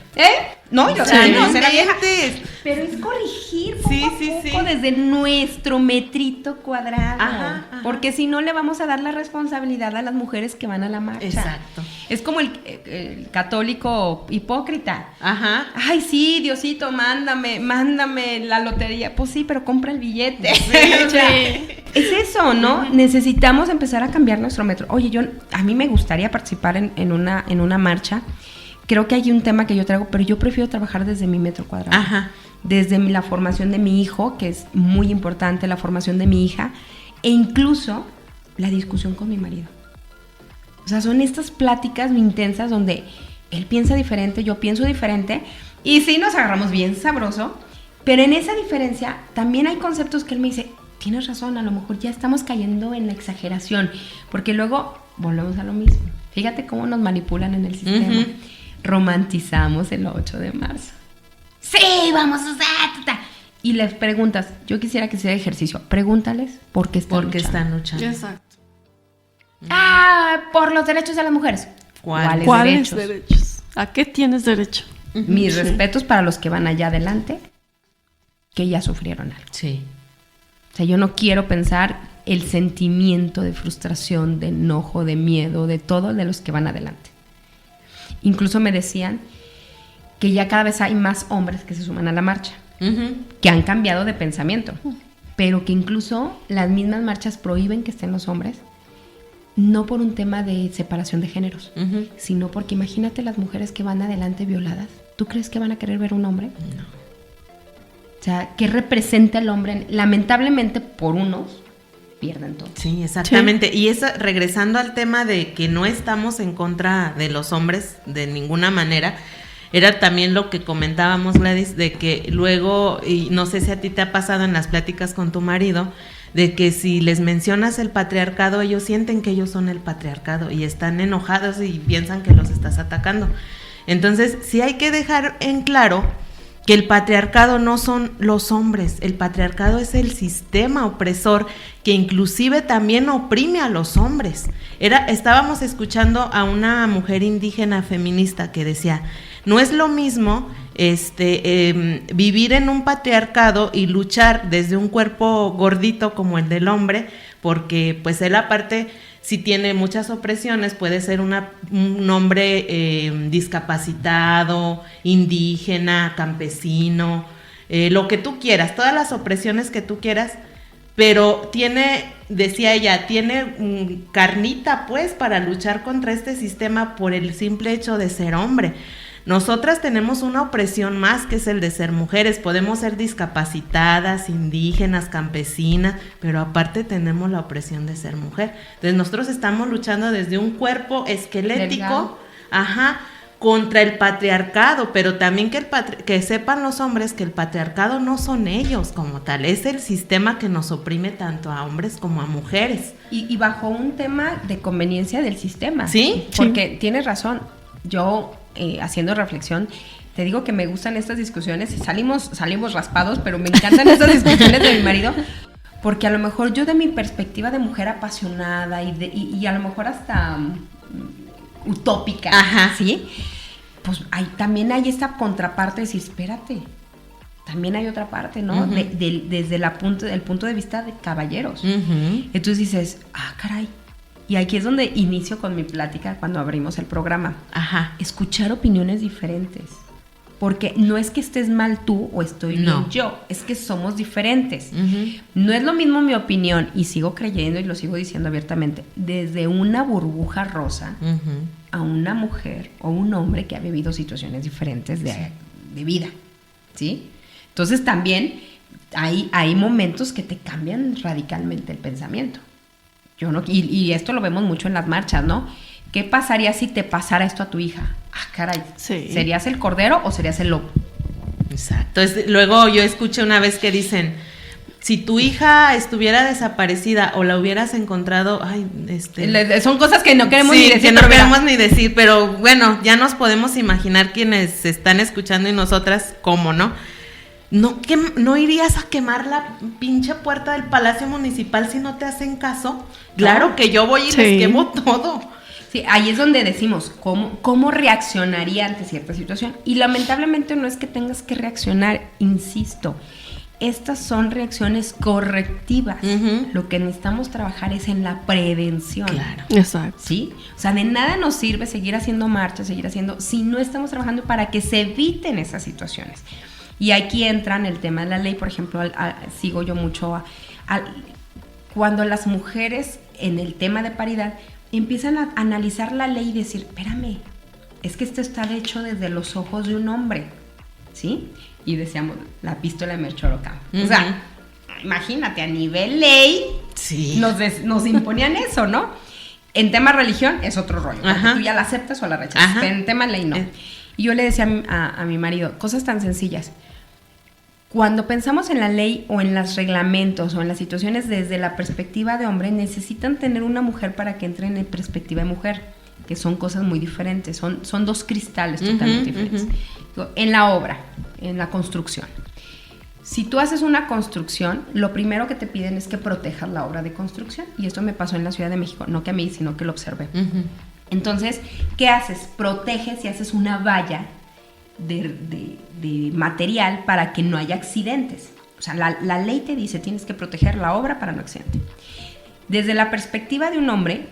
No, yo O sea, no, no era vieja. inventes. Pero es corregir poco Sí, a sí, poco sí. desde nuestro metrito cuadrado. Ajá. Porque si no le vamos a dar la responsabilidad a las mujeres que van a la marcha. Exacto. Es como el católico hipócrita. Ajá. Ay, sí, Diosito, mándame la lotería. Pues sí, pero compra el billete. O sea, es eso, ¿no? Necesitamos empezar a cambiar nuestro metro. Oye, a mí me gustaría participar en una marcha. Creo que hay un tema que yo traigo, pero yo prefiero trabajar desde mi metro cuadrado. Ajá. Desde la formación de mi hijo, que es muy importante, la formación de mi hija, e incluso la discusión con mi marido. O sea, son estas pláticas intensas donde él piensa diferente, yo pienso diferente, y sí nos agarramos bien sabroso, pero en esa diferencia también hay conceptos que él me dice, tienes razón, a lo mejor ya estamos cayendo en la exageración, porque luego volvemos a lo mismo. Fíjate cómo nos manipulan en el sistema. Romantizamos el 8 de marzo. Sí, vamos a hacer. Y les preguntas, yo quisiera que sea ejercicio. Pregúntales por qué están luchando. Exacto. Por los derechos de las mujeres. ¿Cuáles derechos? ¿A qué tienes derecho? Mis respetos para los que van allá adelante, que ya sufrieron algo. Sí. O sea, yo no quiero pensar el sentimiento de frustración, de enojo, de miedo, de todo de los que van adelante. Incluso me decían que ya cada vez hay más hombres que se suman a la marcha, que han cambiado de pensamiento, pero que incluso las mismas marchas prohíben que estén los hombres, no por un tema de separación de géneros, sino porque imagínate las mujeres que van adelante violadas. ¿Tú crees que van a querer ver un hombre? No. O sea, ¿qué representa el hombre? Lamentablemente, por unos pierden todo. Sí, exactamente. Sí. Y eso, regresando al tema de que no estamos en contra de los hombres de ninguna manera, era también lo que comentábamos, Gladys, de que luego, y no sé si a ti te ha pasado en las pláticas con tu marido, de que si les mencionas el patriarcado, ellos sienten que ellos son el patriarcado y están enojados y piensan que los estás atacando. Entonces, sí hay que dejar en claro que el patriarcado no son los hombres, el patriarcado es el sistema opresor que inclusive también oprime a los hombres. Estábamos escuchando a una mujer indígena feminista que decía, no es lo mismo vivir en un patriarcado y luchar desde un cuerpo gordito como el del hombre, porque pues él aparte, si tiene muchas opresiones, puede ser un hombre discapacitado, indígena, campesino, lo que tú quieras, todas las opresiones que tú quieras, pero decía ella, tiene carnita pues para luchar contra este sistema por el simple hecho de ser hombre. Nosotras tenemos una opresión más, que es el de ser mujeres. Podemos ser discapacitadas, indígenas, campesinas, pero aparte tenemos la opresión de ser mujer. Entonces nosotros estamos luchando desde un cuerpo esquelético, contra el patriarcado, pero también que sepan los hombres que el patriarcado no son ellos como tal, es el sistema que nos oprime tanto a hombres como a mujeres. Y bajo un tema de conveniencia del sistema. ¿Sí? Porque tienes razón, yo haciendo reflexión, te digo que me gustan estas discusiones, salimos raspados, pero me encantan estas discusiones de mi marido, porque a lo mejor yo de mi perspectiva de mujer apasionada y a lo mejor hasta utópica, Ajá. ¿sí? Pues también hay esta contraparte de decir, espérate, también hay otra parte, ¿no? Uh-huh. Desde el punto de vista de caballeros. Uh-huh. Entonces dices, caray. Y aquí es donde inicio con mi plática cuando abrimos el programa. Ajá. Escuchar opiniones diferentes. Porque no es que estés mal tú o estoy bien yo, es que somos diferentes. Uh-huh. No es lo mismo mi opinión, y sigo creyendo y lo sigo diciendo abiertamente, desde una burbuja rosa Uh-huh. a una mujer o un hombre que ha vivido situaciones diferentes de vida, ¿sí? Entonces también hay momentos que te cambian radicalmente el pensamiento. Y esto lo vemos mucho en las marchas, ¿no? ¿Qué pasaría si te pasara esto a tu hija? Caray, Sí. ¿serías el cordero o serías el lobo? Exacto. Luego yo escuché una vez que dicen, si tu hija estuviera desaparecida o la hubieras encontrado, Son cosas que no queremos sí, ni decir. que no pero mira, queremos ni decir, pero bueno, ya nos podemos imaginar quienes están escuchando y nosotras cómo, ¿no? No irías a quemar la pinche puerta del Palacio Municipal si no te hacen caso. Claro que yo voy y les quemo todo. Sí, ahí es donde decimos cómo reaccionaría ante cierta situación. Y lamentablemente no es que tengas que reaccionar, insisto. Estas son reacciones correctivas. Uh-huh. Lo que necesitamos trabajar es en la prevención. Claro. Exacto. ¿Sí? O sea, de nada nos sirve seguir haciendo marchas, si no estamos trabajando para que se eviten esas situaciones. Y aquí entra en el tema de la ley, por ejemplo, sigo yo mucho cuando las mujeres en el tema de paridad empiezan a analizar la ley y decir, espérame, es que esto está hecho desde los ojos de un hombre, ¿sí? Y decíamos, la pistola de Melchor Ocampo. Uh-huh. O sea, imagínate, a nivel ley Sí. nos imponían eso, ¿no? En tema religión es otro rollo, porque Ajá. tú ya la aceptas o la rechazas, Ajá. pero en tema ley no. Y yo le decía a mi marido, cosas tan sencillas. Cuando pensamos en la ley o en los reglamentos o en las situaciones desde la perspectiva de hombre, necesitan tener una mujer para que entren en perspectiva de mujer, que son cosas muy diferentes, son dos cristales totalmente diferentes. En la obra, en la construcción. Si tú haces una construcción, lo primero que te piden es que protejas la obra de construcción. Y esto me pasó en la Ciudad de México, no que a mí, sino que lo observé. Uh-huh. Entonces, ¿qué haces? Proteges y haces una valla de material para que no haya accidentes. O sea, la ley te dice, tienes que proteger la obra para no accidente. Desde la perspectiva de un hombre,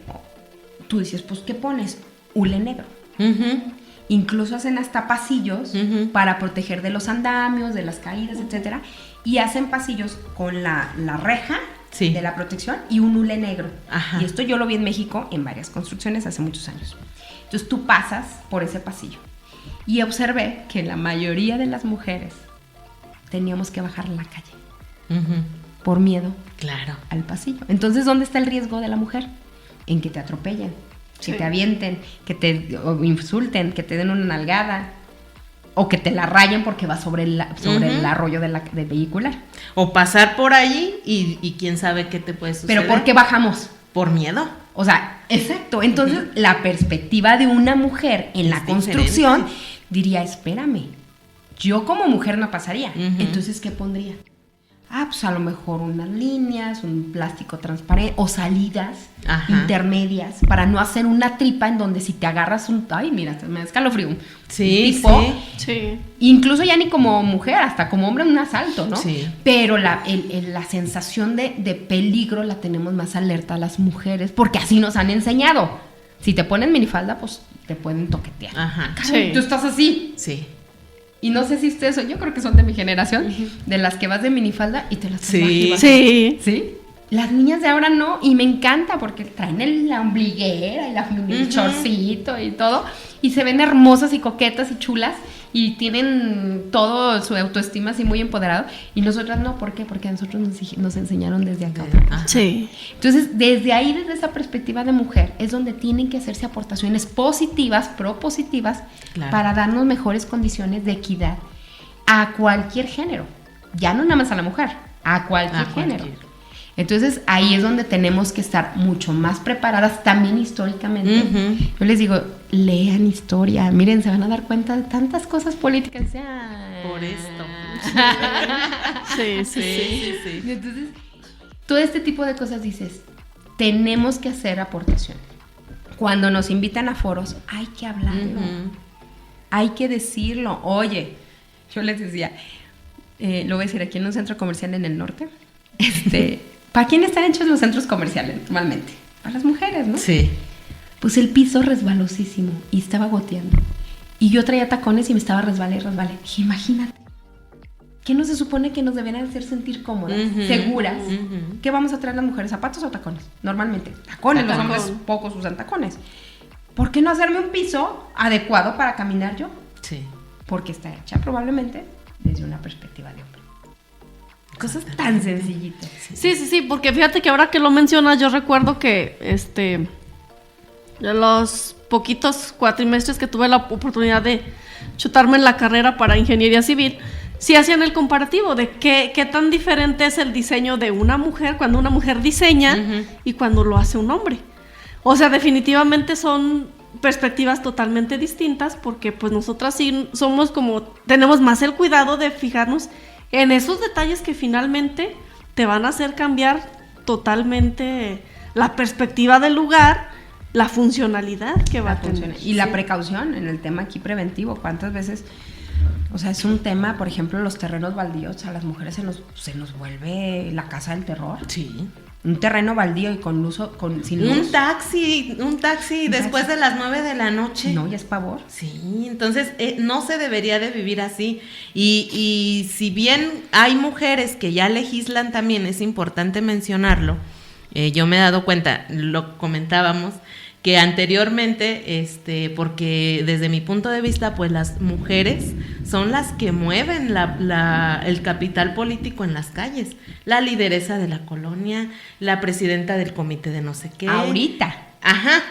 tú dices, pues, ¿qué pones? Hule negro. Uh-huh. Incluso hacen hasta pasillos Uh-huh. para proteger de los andamios, de las caídas, etcétera. Y hacen pasillos con la reja Sí. de la protección y un hule negro. Ajá. Y esto yo lo vi en México en varias construcciones hace muchos años. Entonces tú pasas por ese pasillo y observé que la mayoría de las mujeres teníamos que bajar a la calle Uh-huh. por miedo Claro. al pasillo. Entonces, ¿dónde está el riesgo de la mujer? En que te atropellen, que te avienten, que te insulten, que te den una nalgada o que te la rayen porque va sobre el arroyo de vehicular. O pasar por ahí y quién sabe qué te puede suceder. Pero ¿por qué bajamos? Por miedo. O sea, exacto. Entonces, la perspectiva de una mujer en la construcción diría, espérame, yo como mujer no pasaría. Uh-huh. Entonces, ¿qué pondría? Pues a lo mejor unas líneas, un plástico transparente o salidas Ajá. intermedias para no hacer una tripa en donde si te agarras ay, mira, me da escalofrío. Sí, tipo, sí. Sí. incluso ya ni como mujer, hasta como hombre en un asalto, ¿no? Sí. Pero la sensación de peligro la tenemos más alerta las mujeres, porque así nos han enseñado. Si te ponen minifalda, pues te pueden toquetear. Ajá. Sí. Tú estás así. Sí. Y no sé si ustedes son, yo creo que son de mi generación, de las que vas de minifalda y te las Sí. bajas y bajas. Sí. ¿Sí? Las niñas de ahora no, y me encanta porque traen la ombliguera y el chorcito y todo, y se ven hermosas y coquetas y chulas, y tienen todo su autoestima así muy empoderado, y nosotras no, ¿por qué? Porque a nosotros nos enseñaron desde acá. Ajá. Sí. Entonces, desde ahí, desde esa perspectiva de mujer, es donde tienen que hacerse aportaciones positivas, propositivas, Claro. para darnos mejores condiciones de equidad a cualquier género. Ya no nada más a la mujer, a cualquier género. Entonces ahí es donde tenemos que estar mucho más preparadas también históricamente. Ujú. Yo les digo, lean historia, miren, se van a dar cuenta de tantas cosas políticas. Por esto. Sí. Y entonces, todo este tipo de cosas dices, tenemos que hacer aportación. Cuando nos invitan a foros, hay que hablarlo, hay que decirlo. Oye, yo les decía, lo voy a decir aquí en un centro comercial en el norte, ¿para quién están hechos los centros comerciales normalmente? Para las mujeres, ¿no? Sí. Pues el piso resbalosísimo y estaba goteando. Y yo traía tacones y me estaba resbalé. Dije, imagínate. ¿Qué no se supone que nos deberían hacer sentir cómodas, seguras? ¿Qué vamos a traer las mujeres? ¿Zapatos o tacones? Normalmente, tacones. Los hombres pocos usan tacones. ¿Por qué no hacerme un piso adecuado para caminar yo? Sí. Porque está hecha probablemente desde una perspectiva de hombre. Cosas tan sencillitas. Sí, porque fíjate que ahora que lo mencionas, yo recuerdo que de los poquitos cuatrimestres que tuve la oportunidad de chutarme en la carrera para ingeniería civil, sí hacían el comparativo de qué tan diferente es el diseño de una mujer cuando una mujer diseña y cuando lo hace un hombre. O sea, definitivamente son perspectivas totalmente distintas porque pues nosotras sí somos como, tenemos más el cuidado de fijarnos en esos detalles que finalmente te van a hacer cambiar totalmente la perspectiva del lugar, la funcionalidad que va a tener. Y la precaución en el tema aquí preventivo. ¿Cuántas veces? O sea, es un tema, por ejemplo, los terrenos baldíos, a las mujeres se nos vuelve la casa del terror. Sí. Un terreno baldío y sin luz. Un taxi después de las 9 de la noche. No, ya es pavor. Sí, entonces no se debería de vivir así. Y si bien hay mujeres que ya legislan también, es importante mencionarlo. Yo me he dado cuenta, lo comentábamos, que anteriormente, porque desde mi punto de vista, pues las mujeres son las que mueven el capital político en las calles. La lideresa de la colonia, la presidenta del comité de no sé qué. Ahorita. Ajá,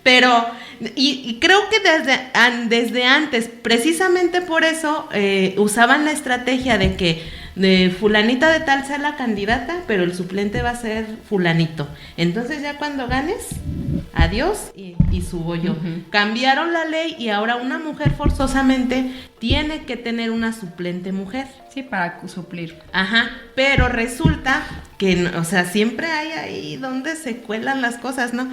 pero, y creo que desde antes, precisamente por eso, usaban la estrategia de que de fulanita de tal sea la candidata, pero el suplente va a ser fulanito. Entonces ya cuando ganes, adiós y subo yo. Cambiaron la ley y ahora una mujer forzosamente tiene que tener una suplente mujer. Sí, para suplir. Ajá, pero resulta que, o sea, siempre hay ahí donde se cuelan las cosas, ¿no?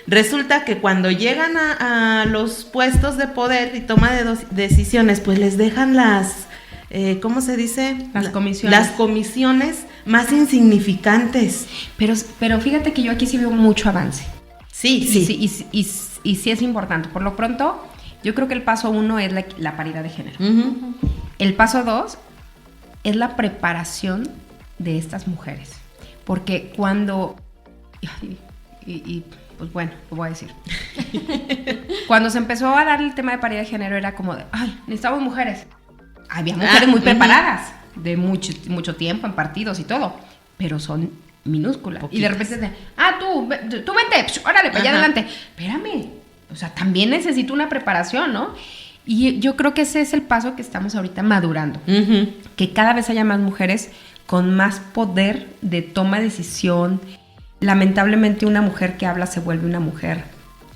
Resulta que cuando llegan a los puestos de poder y toma de decisiones, pues les dejan ¿cómo se dice? Las comisiones. Las comisiones más insignificantes. Pero fíjate que yo aquí sí veo mucho avance. Sí. Y sí es importante. Por lo pronto, yo creo que el paso 1 es la paridad de género. El paso 2 es la preparación de estas mujeres. Porque cuando... pues bueno, lo voy a decir. Cuando se empezó a dar el tema de paridad de género era como de, necesitamos mujeres. Había mujeres muy preparadas, de mucho tiempo en partidos y todo, pero son minúsculas. Poquitas. Y de repente, tú vente, órale, para allá adelante. Espérame, o sea, también necesito una preparación, ¿no? Y yo creo que ese es el paso que estamos ahorita madurando. Que cada vez haya más mujeres con más poder de toma de decisión. Lamentablemente una mujer que habla se vuelve una mujer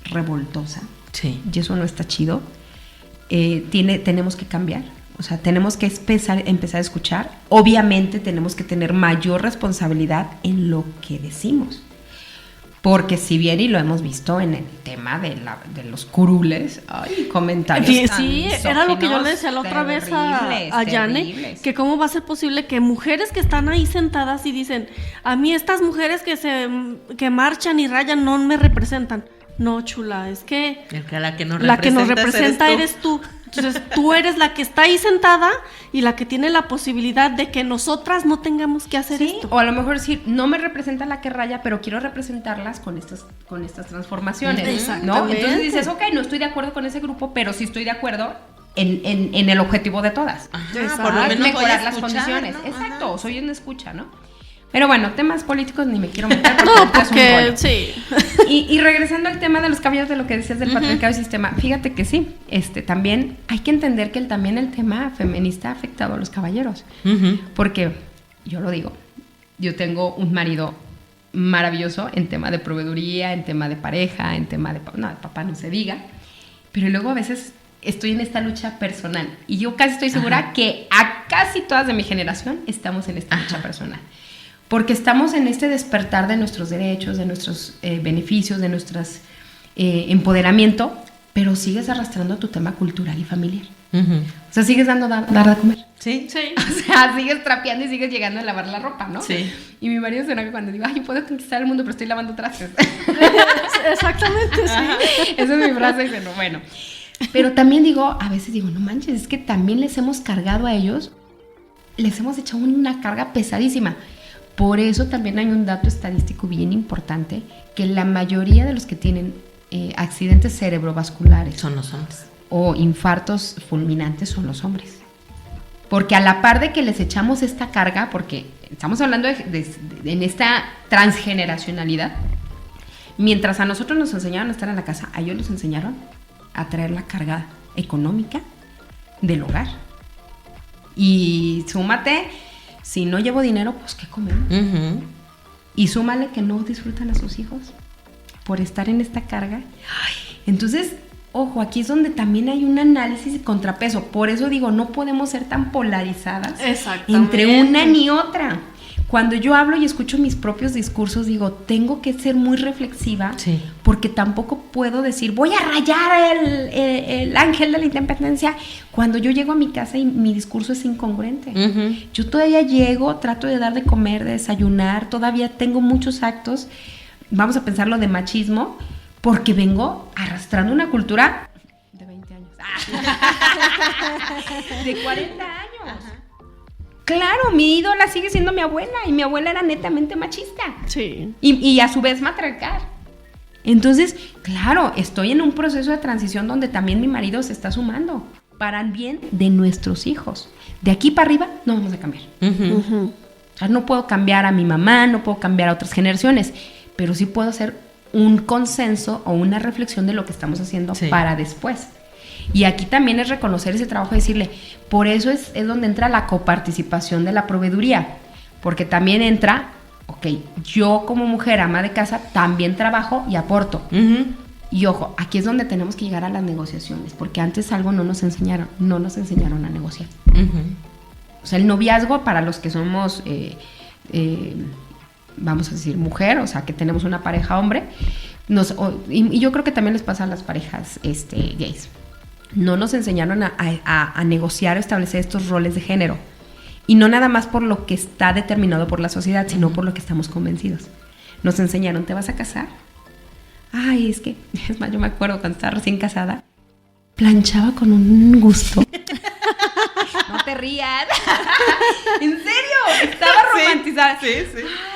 revoltosa. Sí. Y eso no está chido. Tenemos que cambiar. O sea, tenemos que empezar a escuchar. Obviamente tenemos que tener mayor responsabilidad en lo que decimos. Porque si bien, y lo hemos visto en el tema de los curules, comentarios sí, era lo que yo le decía la otra vez a Yane, que cómo va a ser posible que mujeres que están ahí sentadas y dicen, a mí estas mujeres que marchan y rayan no me representan. No, chula, es que la que nos representa eres tú. Entonces tú eres la que está ahí sentada y la que tiene la posibilidad de que nosotras no tengamos que hacer esto. O a lo mejor decir, no me representa la que raya, pero quiero representarlas con estas transformaciones. Exactamente. ¿No? Entonces dices, no estoy de acuerdo con ese grupo, pero sí estoy de acuerdo en el objetivo de todas. Por lo menos mejorar las condiciones. ¿no? Exacto, soy una escucha, ¿no? Pero bueno, temas políticos ni me quiero meter. Porque sí. Y regresando al tema de los caballeros, de lo que decías del patriarcado y sistema, fíjate que sí, también hay que entender que también el tema feminista ha afectado a los caballeros. Porque, yo lo digo, yo tengo un marido maravilloso en tema de proveeduría, en tema de pareja, en tema de papá no se diga, pero luego a veces estoy en esta lucha personal y yo casi estoy segura que a casi todas de mi generación estamos en esta lucha personal, porque estamos en este despertar de nuestros derechos, de nuestros beneficios, de nuestros empoderamiento, pero sigues arrastrando tu tema cultural y familiar. O sea, sigues dando dar de comer. Sí. O sea, sigues trapeando y sigues llegando a lavar la ropa, ¿no? Sí. Y mi marido se enoja cuando digo, ay, puedo conquistar el mundo, pero estoy lavando trastes. Exactamente, sí. Esa es mi frase. Y bueno. Pero también digo, a veces digo, no manches, es que también les hemos cargado a ellos, les hemos echado una carga pesadísima. Por eso también hay un dato estadístico bien importante, que la mayoría de los que tienen accidentes cerebrovasculares Son los hombres. o infartos fulminantes son los hombres. Porque a la par de que les echamos esta carga, porque estamos hablando en esta transgeneracionalidad, mientras a nosotros nos enseñaron a estar en la casa, a ellos les enseñaron a traer la carga económica del hogar. Y súmate, si no llevo dinero, pues ¿qué comemos? Y súmale que no disfrutan a sus hijos por estar en esta carga. Entonces, ojo, aquí es donde también hay un análisis y contrapeso. Por eso digo, no podemos ser tan polarizadas entre una ni otra. Cuando yo hablo y escucho mis propios discursos, digo, tengo que ser muy reflexiva, Sí. porque tampoco puedo decir, voy a rayar el ángel de la independencia, cuando yo llego a mi casa y mi discurso es incongruente. Yo todavía llego, trato de dar de comer, de desayunar, todavía tengo muchos actos, vamos a pensarlo de machismo, porque vengo arrastrando una cultura de 20 años, de 40 años. Claro, mi ídola sigue siendo mi abuela, y mi abuela era netamente machista. Sí. Y a su vez matriarcal. Entonces, claro, estoy en un proceso de transición donde también mi marido se está sumando para el bien de nuestros hijos. De aquí para arriba no vamos a cambiar. O sea, no puedo cambiar a mi mamá, no puedo cambiar a otras generaciones, pero sí puedo hacer un consenso o una reflexión de lo que estamos haciendo para después. Y aquí también es reconocer ese trabajo y decirle, por eso es donde entra la coparticipación de la proveeduría, porque también entra, ok, yo como mujer ama de casa también trabajo y aporto. Y ojo, aquí es donde tenemos que llegar a las negociaciones, porque antes algo no nos enseñaron a negociar. O sea, el noviazgo para los que somos, vamos a decir, mujer, o sea, que tenemos una pareja hombre, y yo creo que también les pasa a las parejas gays. No nos enseñaron a negociar o establecer estos roles de género. Y no nada más por lo que está determinado por la sociedad, sino por lo que estamos convencidos. Nos enseñaron, ¿te vas a casar? Ay, es más, yo me acuerdo cuando estaba recién casada, planchaba con un gusto. No te rías. ¿En serio? Estaba romantizada. Sí.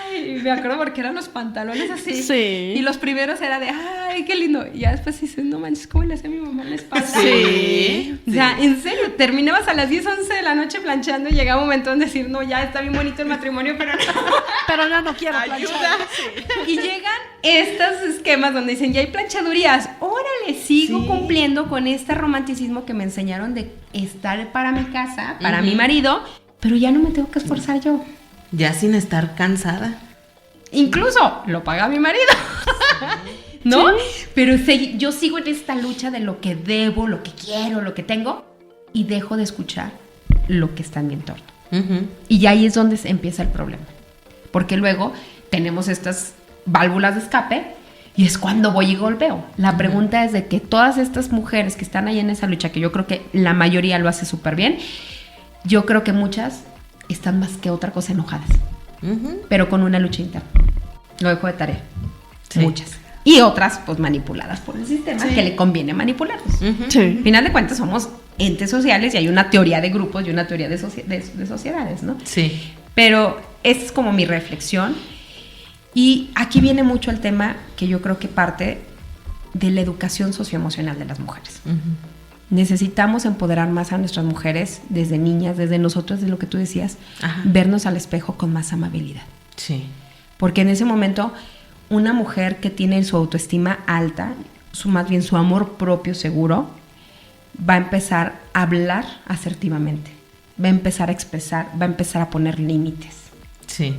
Ay, me acuerdo porque eran los pantalones así. Sí. Y los primeros era de, ay, qué lindo. Y ya después dices, no manches, ¿cómo le hacía a mi mamá en la espalda? Sí. O sea, en serio, terminabas a las 10, 11 de la noche planchando y llegaba un momento en decir, no, ya está bien bonito el matrimonio, pero no. Pero no quiero planchar. Ayuda. Y llegan estos esquemas donde dicen, ya hay planchadurías. Órale, sigo cumpliendo con este romanticismo que me enseñaron de estar para mi casa, para mi marido, pero ya no me tengo que esforzar yo. Ya sin estar cansada. Incluso lo paga mi marido. ¿No? ¿Sí? Pero yo sigo en esta lucha de lo que debo, lo que quiero, lo que tengo, y dejo de escuchar lo que está en mi entorno. Y ahí es donde empieza el problema. Porque luego tenemos estas válvulas de escape y es cuando voy y golpeo. La pregunta es de que todas estas mujeres que están ahí en esa lucha, que yo creo que la mayoría lo hace súper bien, yo creo que muchas están más que otra cosa enojadas, pero con una lucha interna. Lo dejo de tarea. Sí. Muchas. Y otras, pues, manipuladas por el sistema, que le conviene manipularlos. Sí. Al final de cuentas, somos entes sociales y hay una teoría de grupos y una teoría de sociedades, ¿no? Sí. Pero esa es como mi reflexión. Y aquí viene mucho el tema que yo creo que parte de la educación socioemocional de las mujeres. Necesitamos empoderar más a nuestras mujeres desde niñas, desde nosotros, de lo que tú decías, vernos al espejo con más amabilidad. Sí. Porque en ese momento, una mujer que tiene su autoestima alta, más bien su amor propio seguro, va a empezar a hablar asertivamente, va a empezar a expresar, va a empezar a poner límites. Sí.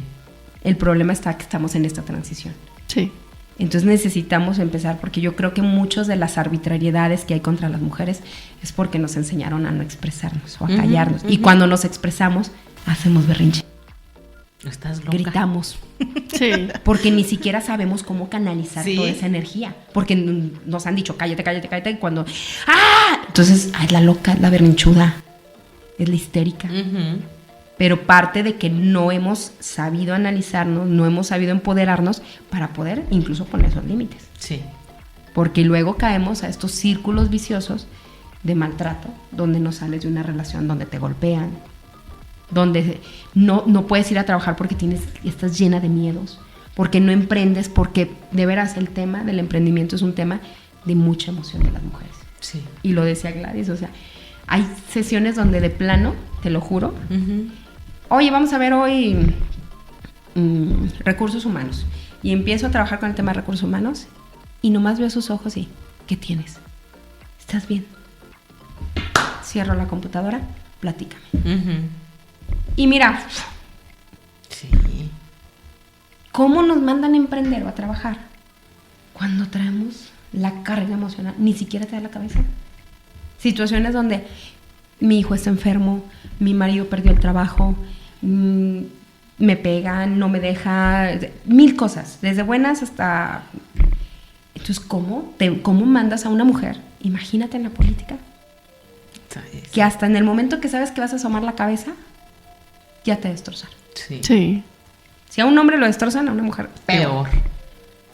El problema está que estamos en esta transición. Sí. Entonces necesitamos empezar, porque yo creo que muchas de las arbitrariedades que hay contra las mujeres es porque nos enseñaron a no expresarnos o a callarnos. Y cuando nos expresamos, hacemos berrinche. Estás loca. Gritamos. Sí. Porque ni siquiera sabemos cómo canalizar Sí. toda esa energía. Porque nos han dicho, cállate, cállate, cállate. Y cuando, ¡ah! Entonces, es la loca, es la berrinchuda, es la histérica. Pero parte de que no hemos sabido analizarnos, no hemos sabido empoderarnos para poder incluso poner esos límites. Sí. Porque luego caemos a estos círculos viciosos de maltrato, donde no sales de una relación, donde te golpean, donde no puedes ir a trabajar porque estás llena de miedos, porque no emprendes, porque de veras el tema del emprendimiento es un tema de mucha emoción de las mujeres. Sí. Y lo decía Gladys, o sea, hay sesiones donde de plano, te lo juro, oye, vamos a ver hoy recursos humanos. Y empiezo a trabajar con el tema de recursos humanos y nomás veo sus ojos y, ¿qué tienes? ¿Estás bien? Cierro la computadora, platícame. Y mira, Sí. ¿cómo nos mandan a emprender o a trabajar? Cuando traemos la carga emocional, ni siquiera te da la cabeza. Situaciones donde mi hijo está enfermo, mi marido perdió el trabajo, me pegan, no me deja, mil cosas, desde buenas hasta... Entonces, ¿cómo mandas a una mujer? Imagínate en la política, que hasta en el momento que sabes que vas a asomar la cabeza, ya te destrozan. Sí. Sí. Si a un hombre lo destrozan, a una mujer peor.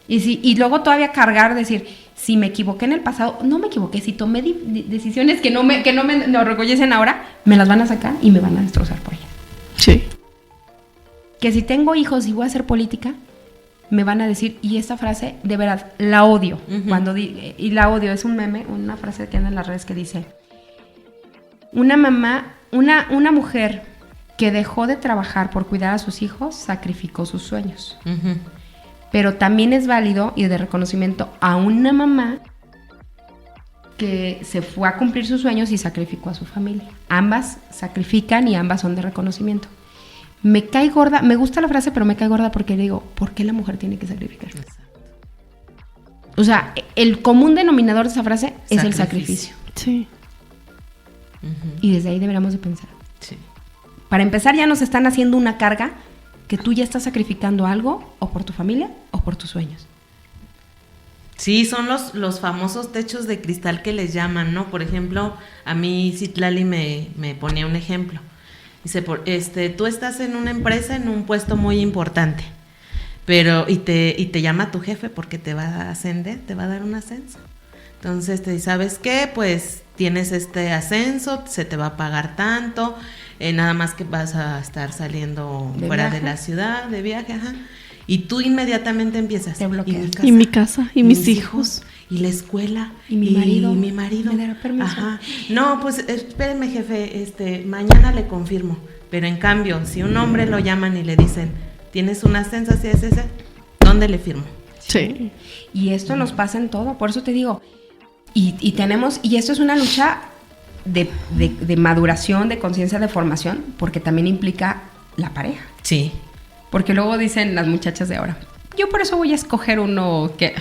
Y luego todavía cargar, decir, si me equivoqué en el pasado, no me equivoqué, si tomé decisiones que no me enorgullecen ahora, me las van a sacar y me van a destrozar por ellas. Sí. Que si tengo hijos y voy a hacer política, me van a decir, y esta frase, de verdad, la odio. Y la odio, es un meme, una frase que anda en las redes que dice, una mujer que dejó de trabajar por cuidar a sus hijos, sacrificó sus sueños. Pero también es válido y de reconocimiento a una mamá que se fue a cumplir sus sueños y sacrificó a su familia. Ambas sacrifican y ambas son de reconocimiento. Me cae gorda, me gusta la frase, pero me cae gorda porque digo, ¿por qué la mujer tiene que sacrificar? Exacto. O sea, el común denominador de esa frase es el sacrificio. Sí. Y desde ahí deberíamos de pensar. Sí. Para empezar, ya nos están haciendo una carga que tú ya estás sacrificando algo, o por tu familia, o por tus sueños. Sí, son los famosos techos de cristal que les llaman, ¿no? Por ejemplo, a mí Citlali me ponía un ejemplo. Dice, tú estás en una empresa, en un puesto muy importante, pero y te llama tu jefe porque te va a ascender, te va a dar un ascenso. Entonces te dice, ¿sabes qué? Pues tienes este ascenso, se te va a pagar tanto, nada más que vas a estar saliendo de fuera viaje. de la ciudad, de viaje, ajá. Y tú inmediatamente empiezas. Te bloqueas. Y mi casa, y mis hijos. Y la escuela. Y mi marido. Y mi marido. ¿Me dará permiso? Ajá. No, pues espéreme, jefe, mañana le confirmo. Pero en cambio, si un hombre lo llaman y le dicen, ¿tienes un ascenso así es ese? ¿Dónde le firmo? Sí. Y esto nos pasa en todo, por eso te digo. Y tenemos, y esto es una lucha de maduración, de conciencia, de formación, porque también implica la pareja. Sí. Porque luego dicen las muchachas de ahora, yo por eso voy a escoger uno que...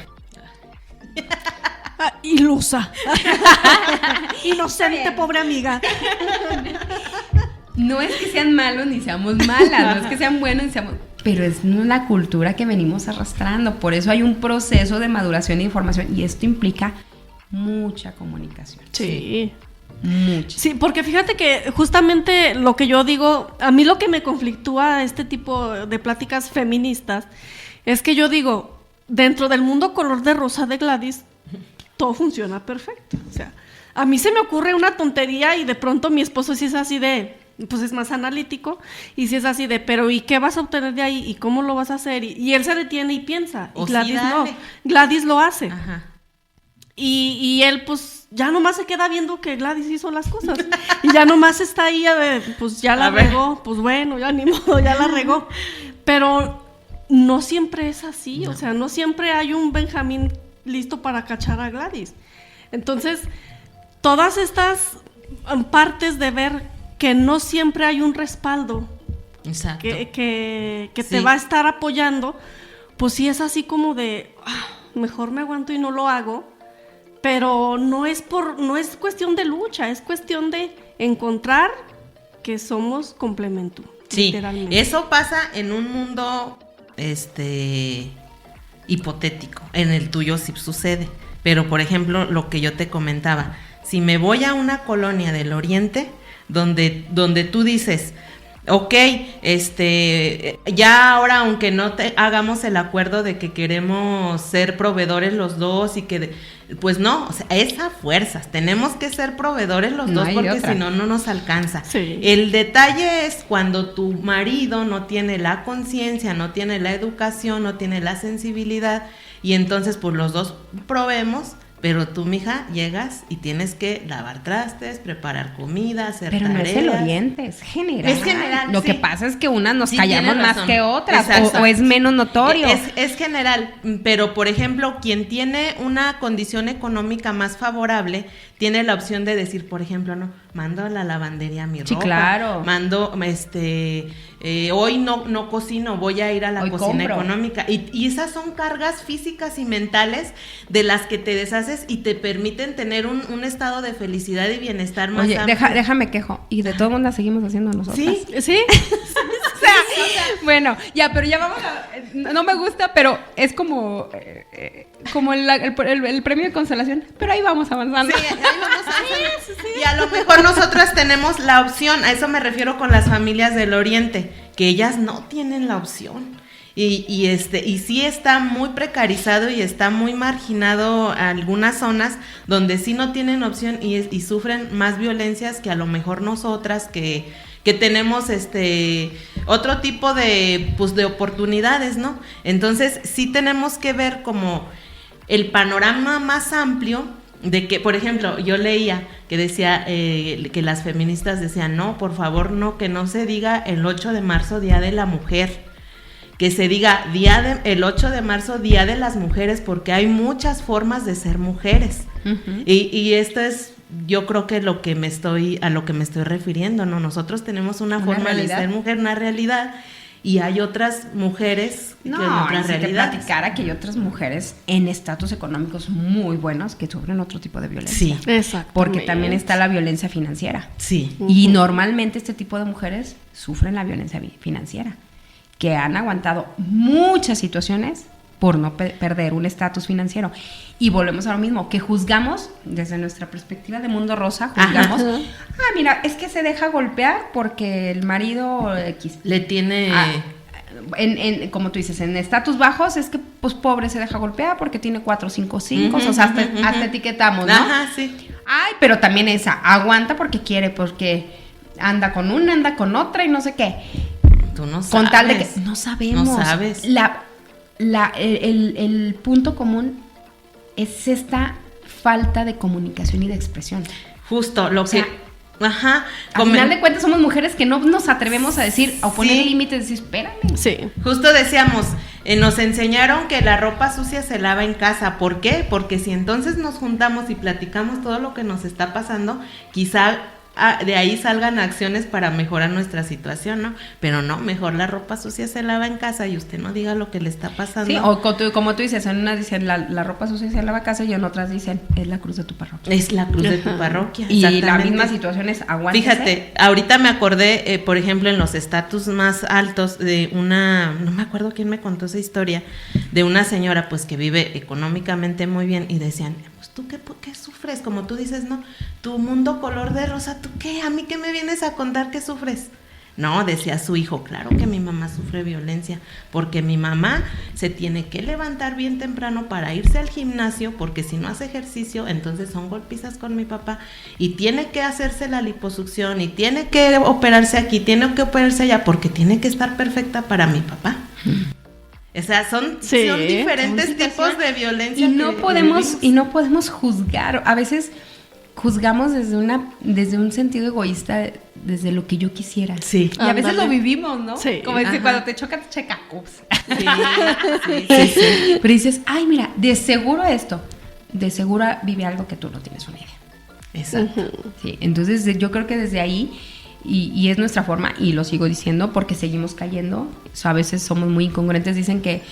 Ilusa. Inocente, pobre amiga. No es que sean malos ni seamos malas, no es que sean buenos ni seamos... Pero es la cultura que venimos arrastrando. Por eso hay un proceso de maduración y información. Y esto implica mucha comunicación. Sí. Mucha. Sí, porque fíjate que justamente lo que yo digo, a mí lo que me conflictúa este tipo de pláticas feministas es que yo digo, dentro del mundo color de rosa de Gladys, todo funciona perfecto. O sea, a mí se me ocurre una tontería y de pronto mi esposo sí es así de, pues es más analítico, y sí es así de, pero ¿y qué vas a obtener de ahí? ¿Y cómo lo vas a hacer? Y él se detiene y piensa, y O sí, Gladys no, dale. Gladys lo hace. Ajá. Y él pues ya nomás se queda viendo que Gladys hizo las cosas y ya nomás está ahí, pues ya la regó, pues bueno, ya ni modo, ya la regó, pero no siempre es así, no. O sea, no siempre hay un Benjamín listo para cachar a Gladys. Entonces, todas estas partes de ver que no siempre hay un respaldo Exacto. que Sí. te va a estar apoyando, pues sí es así como de, mejor me aguanto y no lo hago, pero no es cuestión de lucha, es cuestión de encontrar que somos complemento, Sí, literalmente. eso pasa en un mundo hipotético. En el tuyo sí sucede. Pero, por ejemplo, lo que yo te comentaba, si me voy a una colonia del Oriente, donde tú dices, ok, ya ahora, aunque no hagamos el acuerdo de que queremos ser proveedores los dos y que, pues no, o sea, es a fuerzas, tenemos que ser proveedores los No dos hay porque otra. si no, no nos alcanza. Sí. El detalle es cuando tu marido no tiene la conciencia, no tiene la educación, no tiene la sensibilidad y entonces pues los dos proveemos. Pero tú, mija, llegas y tienes que lavar trastes, preparar comida, hacer Pero no tareas. es el Oriente, es general. Es general, Lo sí. que pasa es que unas nos Sí, callamos tienes más razón. que otras, Exacto. o es menos notorio. Es general, pero por ejemplo, quien tiene una condición económica más favorable, tiene la opción de decir, por ejemplo, no, mando a la lavandería mi Sí, ropa. claro. Mando, hoy no cocino, voy a ir a la Hoy cocina compro. económica. Y esas son cargas físicas y mentales de las que te deshaces y te permiten tener un estado de felicidad y bienestar más Oye, amplio. déjame quejo. Y de todo mundo la seguimos haciendo nosotros. Sí, Sí, Bueno, ya, pero ya vamos a... No me gusta, pero es como el premio de consolación. Pero ahí vamos avanzando. Sí, ahí vamos avanzando. Y a lo mejor nosotras tenemos la opción, a eso me refiero con las familias del Oriente, que ellas no tienen la opción. Y sí está muy precarizado y está muy marginado algunas zonas donde sí no tienen opción y sufren más violencias que a lo mejor nosotras que tenemos otro tipo de oportunidades, ¿no? Entonces sí tenemos que ver como el panorama más amplio de que, por ejemplo, yo leía que decía que las feministas decían, no, por favor, no, que no se diga el 8 de marzo, Día de la Mujer, que se diga el 8 de marzo, Día de las Mujeres, porque hay muchas formas de ser mujeres. Ujú. Y esto es, yo creo que a lo que me estoy refiriendo, ¿no? Nosotros tenemos una forma realidad. de ser mujer, una realidad, y hay otras mujeres que en No, y otras si te realidades. platicara que hay otras mujeres en estatus económicos muy buenos que sufren otro tipo de violencia. Sí, exacto. Porque también está la violencia financiera. sí. Y normalmente este tipo de mujeres sufren la violencia financiera, que han aguantado muchas situaciones por no perder un estatus financiero. Y volvemos a lo mismo, que juzgamos, desde nuestra perspectiva de mundo rosa, juzgamos, Ajá. mira, es que se deja golpear porque el marido X. Le tiene... Como tú dices, en estatus bajos es que pues pobre se deja golpear porque tiene 4, 5, 5, Ujú, o sea, ujú, hasta ujú. etiquetamos, ¿no? Ajá, sí. Ay, pero también esa, aguanta porque quiere, porque anda con una, anda con otra y no sé qué. Tú no sabes. Con tal de que no sabemos. No sabes. El punto común es esta falta de comunicación y de expresión. Justo, lo O sea, que... Ajá. Al final de cuentas somos mujeres que no nos atrevemos a decir, a poner Sí. límites, decir, espérame. Sí. Justo decíamos, nos enseñaron que la ropa sucia se lava en casa. ¿Por qué? Porque si entonces nos juntamos y platicamos todo lo que nos está pasando, quizá de ahí salgan acciones para mejorar nuestra situación, ¿no? Pero no, mejor la ropa sucia se lava en casa y usted no diga lo que le está pasando. Sí, o como tú dices, en una dicen la ropa sucia se lava a casa y en otras dicen es la cruz de tu parroquia. Es la cruz de tu Ajá. parroquia. Y la exactamente. misma situación es aguántese. Fíjate, ahorita me acordé, por ejemplo, en los estatus más altos de no me acuerdo quién me contó esa historia, de una señora pues que vive económicamente muy bien y decían, pues tú qué sufres, como tú dices, no, tu mundo color de rosa, ¿tú qué? ¿A mí qué me vienes a contar que sufres? No, decía su hijo, claro que mi mamá sufre violencia, porque mi mamá se tiene que levantar bien temprano para irse al gimnasio, porque si no hace ejercicio, entonces son golpizas con mi papá, y tiene que hacerse la liposucción, y tiene que operarse aquí, tiene que operarse allá, porque tiene que estar perfecta para mi papá. O sea, son Sí, diferentes son tipos de violencia. Y no que podemos vivimos. juzgar. A veces juzgamos desde un sentido egoísta, desde lo que yo quisiera. Sí. Y a veces Ándale. lo vivimos, ¿no? Sí. Como es que Ajá. cuando te choca, te checa. Ups. Sí. Pero dices, ay, mira, de seguro esto, de seguro vive algo que tú no tienes una idea. Exacto. Sí, entonces yo creo que desde ahí, y es nuestra forma, y lo sigo diciendo porque seguimos cayendo. O sea, a veces somos muy incongruentes. Dicen que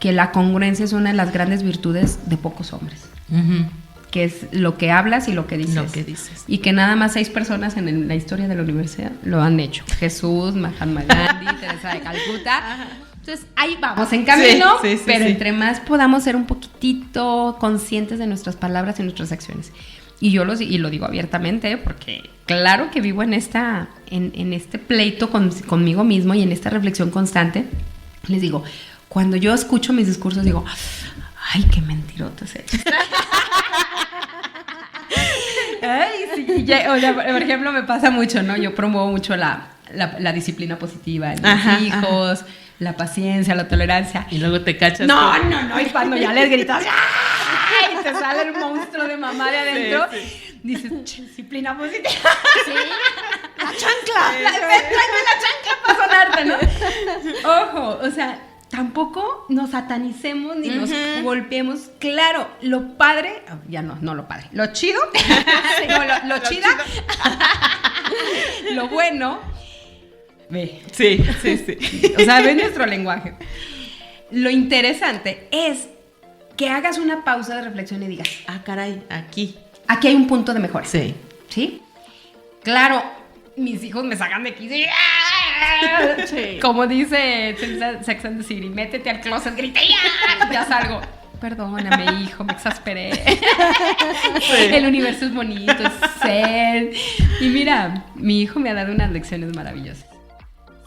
la congruencia es una de las grandes virtudes de pocos hombres. Uh-huh. Que es lo que hablas y lo que dices. Lo que dices. Y que nada más 6 personas en la historia de la universidad lo han hecho. Jesús, Mahatma Gandhi, Teresa de Calcuta. Entonces, ahí vamos en camino, pero entre más podamos ser un poquitito conscientes de nuestras palabras y nuestras acciones. Y yo lo digo abiertamente, porque claro que vivo en este pleito conmigo mismo y en esta reflexión constante. Les digo, cuando yo escucho mis discursos, digo, ay, qué mentirotos eres. Ay, sí, o sea, por ejemplo, me pasa mucho, ¿no? Yo promuevo mucho la disciplina positiva en mis hijos, la paciencia, la tolerancia. Y luego te cachas. No, y cuando ya les gritas, ¡ay! Te sale el monstruo de mamá de adentro. Sí. Dices, disciplina positiva. Sí. La chancla. Tráeme la chancla para sonarte, ¿no? Ojo, o sea, tampoco nos satanicemos ni nos golpeemos. Claro, lo padre, no lo padre, lo chido, lo chida, lo bueno, ve. Sí. O sea, ve nuestro lenguaje. Lo interesante es que hagas una pausa de reflexión y digas, caray, aquí hay un punto de mejora. Sí. Claro, mis hijos me sacan de aquí. Sí. Como dice Sex and the City, métete al closet, grita, ya salgo. Perdóname, hijo, me exasperé. Sí. El universo es bonito, es zen. Y mira, mi hijo me ha dado unas lecciones maravillosas.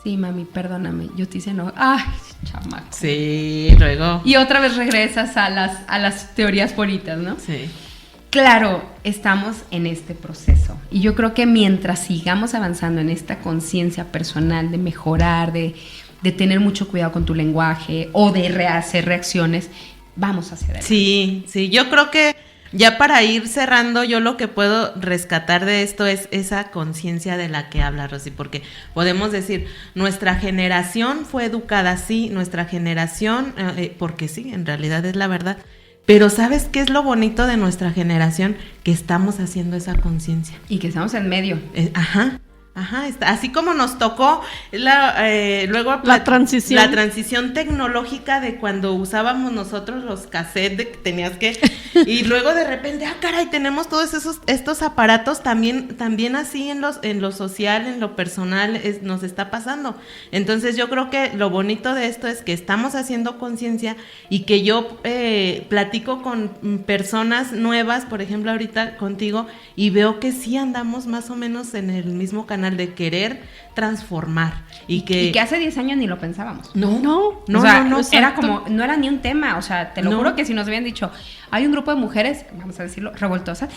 Sí, mami, perdóname, yo te hice no. Ay, chamaco. Sí, luego. Y otra vez regresas a las teorías bonitas, ¿no? Sí. Claro, estamos en este proceso y yo creo que mientras sigamos avanzando en esta conciencia personal de mejorar, de tener mucho cuidado con tu lenguaje o de hacer reacciones, vamos hacia adelante. Sí, yo creo que ya para ir cerrando, yo lo que puedo rescatar de esto es esa conciencia de la que habla Rosy, porque podemos decir, nuestra generación fue educada así, nuestra generación, porque sí, en realidad es la verdad. Pero ¿sabes qué es lo bonito de nuestra generación? Que estamos haciendo esa conciencia. Y que estamos en medio. Así como nos tocó luego la transición tecnológica de cuando usábamos nosotros los cassettes de que tenías que y luego de repente caray, tenemos todos estos aparatos también así en lo social, en lo personal nos está pasando. Entonces yo creo que lo bonito de esto es que estamos haciendo conciencia y que yo platico con personas nuevas, por ejemplo ahorita contigo, y veo que sí andamos más o menos en el mismo canal de querer transformar y que hace 10 años ni lo pensábamos. No, era como, no era ni un tema, o sea, te lo juro que si nos habían dicho, hay un grupo de mujeres, vamos a decirlo, revoltosas,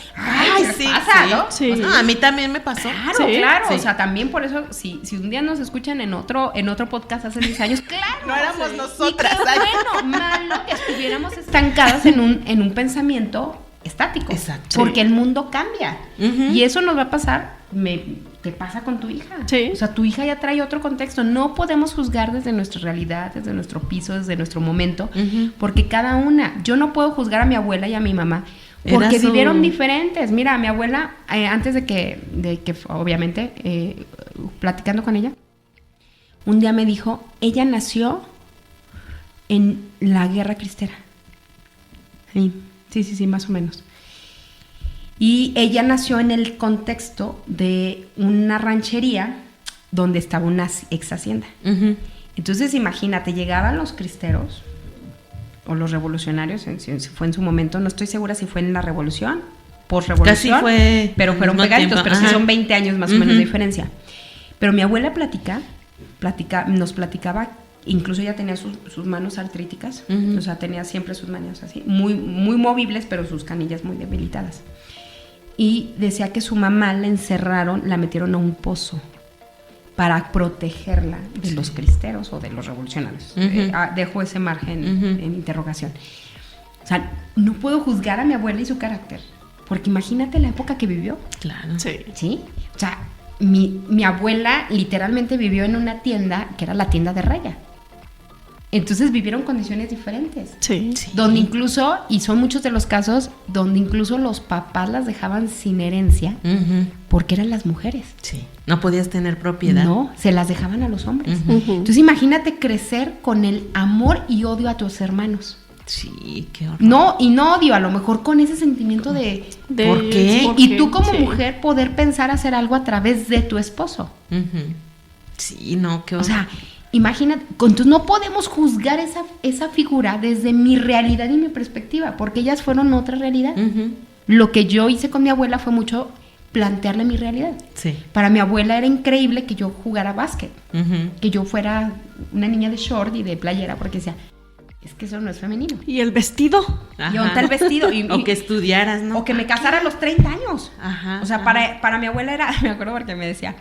sí, pasa, sí, ¿no? Sí. A mí también me pasó. Claro, o sea, también por eso, si un día nos escuchan en otro podcast hace 10 años, claro. No éramos nosotras. Y qué malo que estuviéramos estancadas en un pensamiento estático. Exacto. Porque el mundo cambia. Uh-huh. Y eso nos va a pasar, te pasa con tu hija. Sí. O sea, tu hija ya trae otro contexto. No podemos juzgar desde nuestra realidad, desde nuestro piso, desde nuestro momento, porque cada una, yo no puedo juzgar a mi abuela y a mi mamá, porque vivieron diferentes. Mira, mi abuela, antes de que obviamente, platicando con ella, un día me dijo, ella nació en la Guerra Cristera. Sí, más o menos. Y ella nació en el contexto de una ranchería donde estaba una ex hacienda. Uh-huh. Entonces, imagínate, llegaban los cristeros o los revolucionarios, fue en su momento, no estoy segura si fue en la revolución, posrevolución. Casi fue, pero fueron pegaditos, pero sí son 20 años más o menos de diferencia. Pero mi abuela nos platicaba, incluso ella tenía sus manos artríticas, o sea, tenía siempre sus manos así, muy, muy movibles, pero sus canillas muy debilitadas. Y decía que su mamá la metieron a un pozo para protegerla de los cristeros o de los revolucionarios. Dejo ese margen en interrogación. O sea, no puedo juzgar a mi abuela y su carácter, porque imagínate la época que vivió. Claro. ¿Sí? O sea, mi abuela literalmente vivió en una tienda que era la tienda de Raya. Entonces vivieron condiciones diferentes. Sí. Donde incluso, y son muchos de los casos, donde incluso los papás las dejaban sin herencia porque eran las mujeres. Sí. No podías tener propiedad. No, se las dejaban a los hombres. Ujú. Entonces imagínate crecer con el amor y odio a tus hermanos. Sí, qué horror. No, y no odio, a lo mejor con ese sentimiento de ¿por qué? ¿por Y qué? tú como Sí. mujer poder pensar hacer algo a través de tu esposo. Sí, no, qué horror. O sea, imagínate, entonces no podemos juzgar esa figura desde mi realidad y mi perspectiva, porque ellas fueron otra realidad. Lo que yo hice con mi abuela fue mucho plantearle mi realidad. Sí. Para mi abuela era increíble que yo jugara básquet, que yo fuera una niña de short y de playera, porque decía, es que eso no es femenino. ¿Y el vestido? Ajá. Y onta el vestido. O que estudiaras, ¿no? O que me casara a los 30 años. Ajá. O sea, para mi abuela era, me acuerdo porque me decía,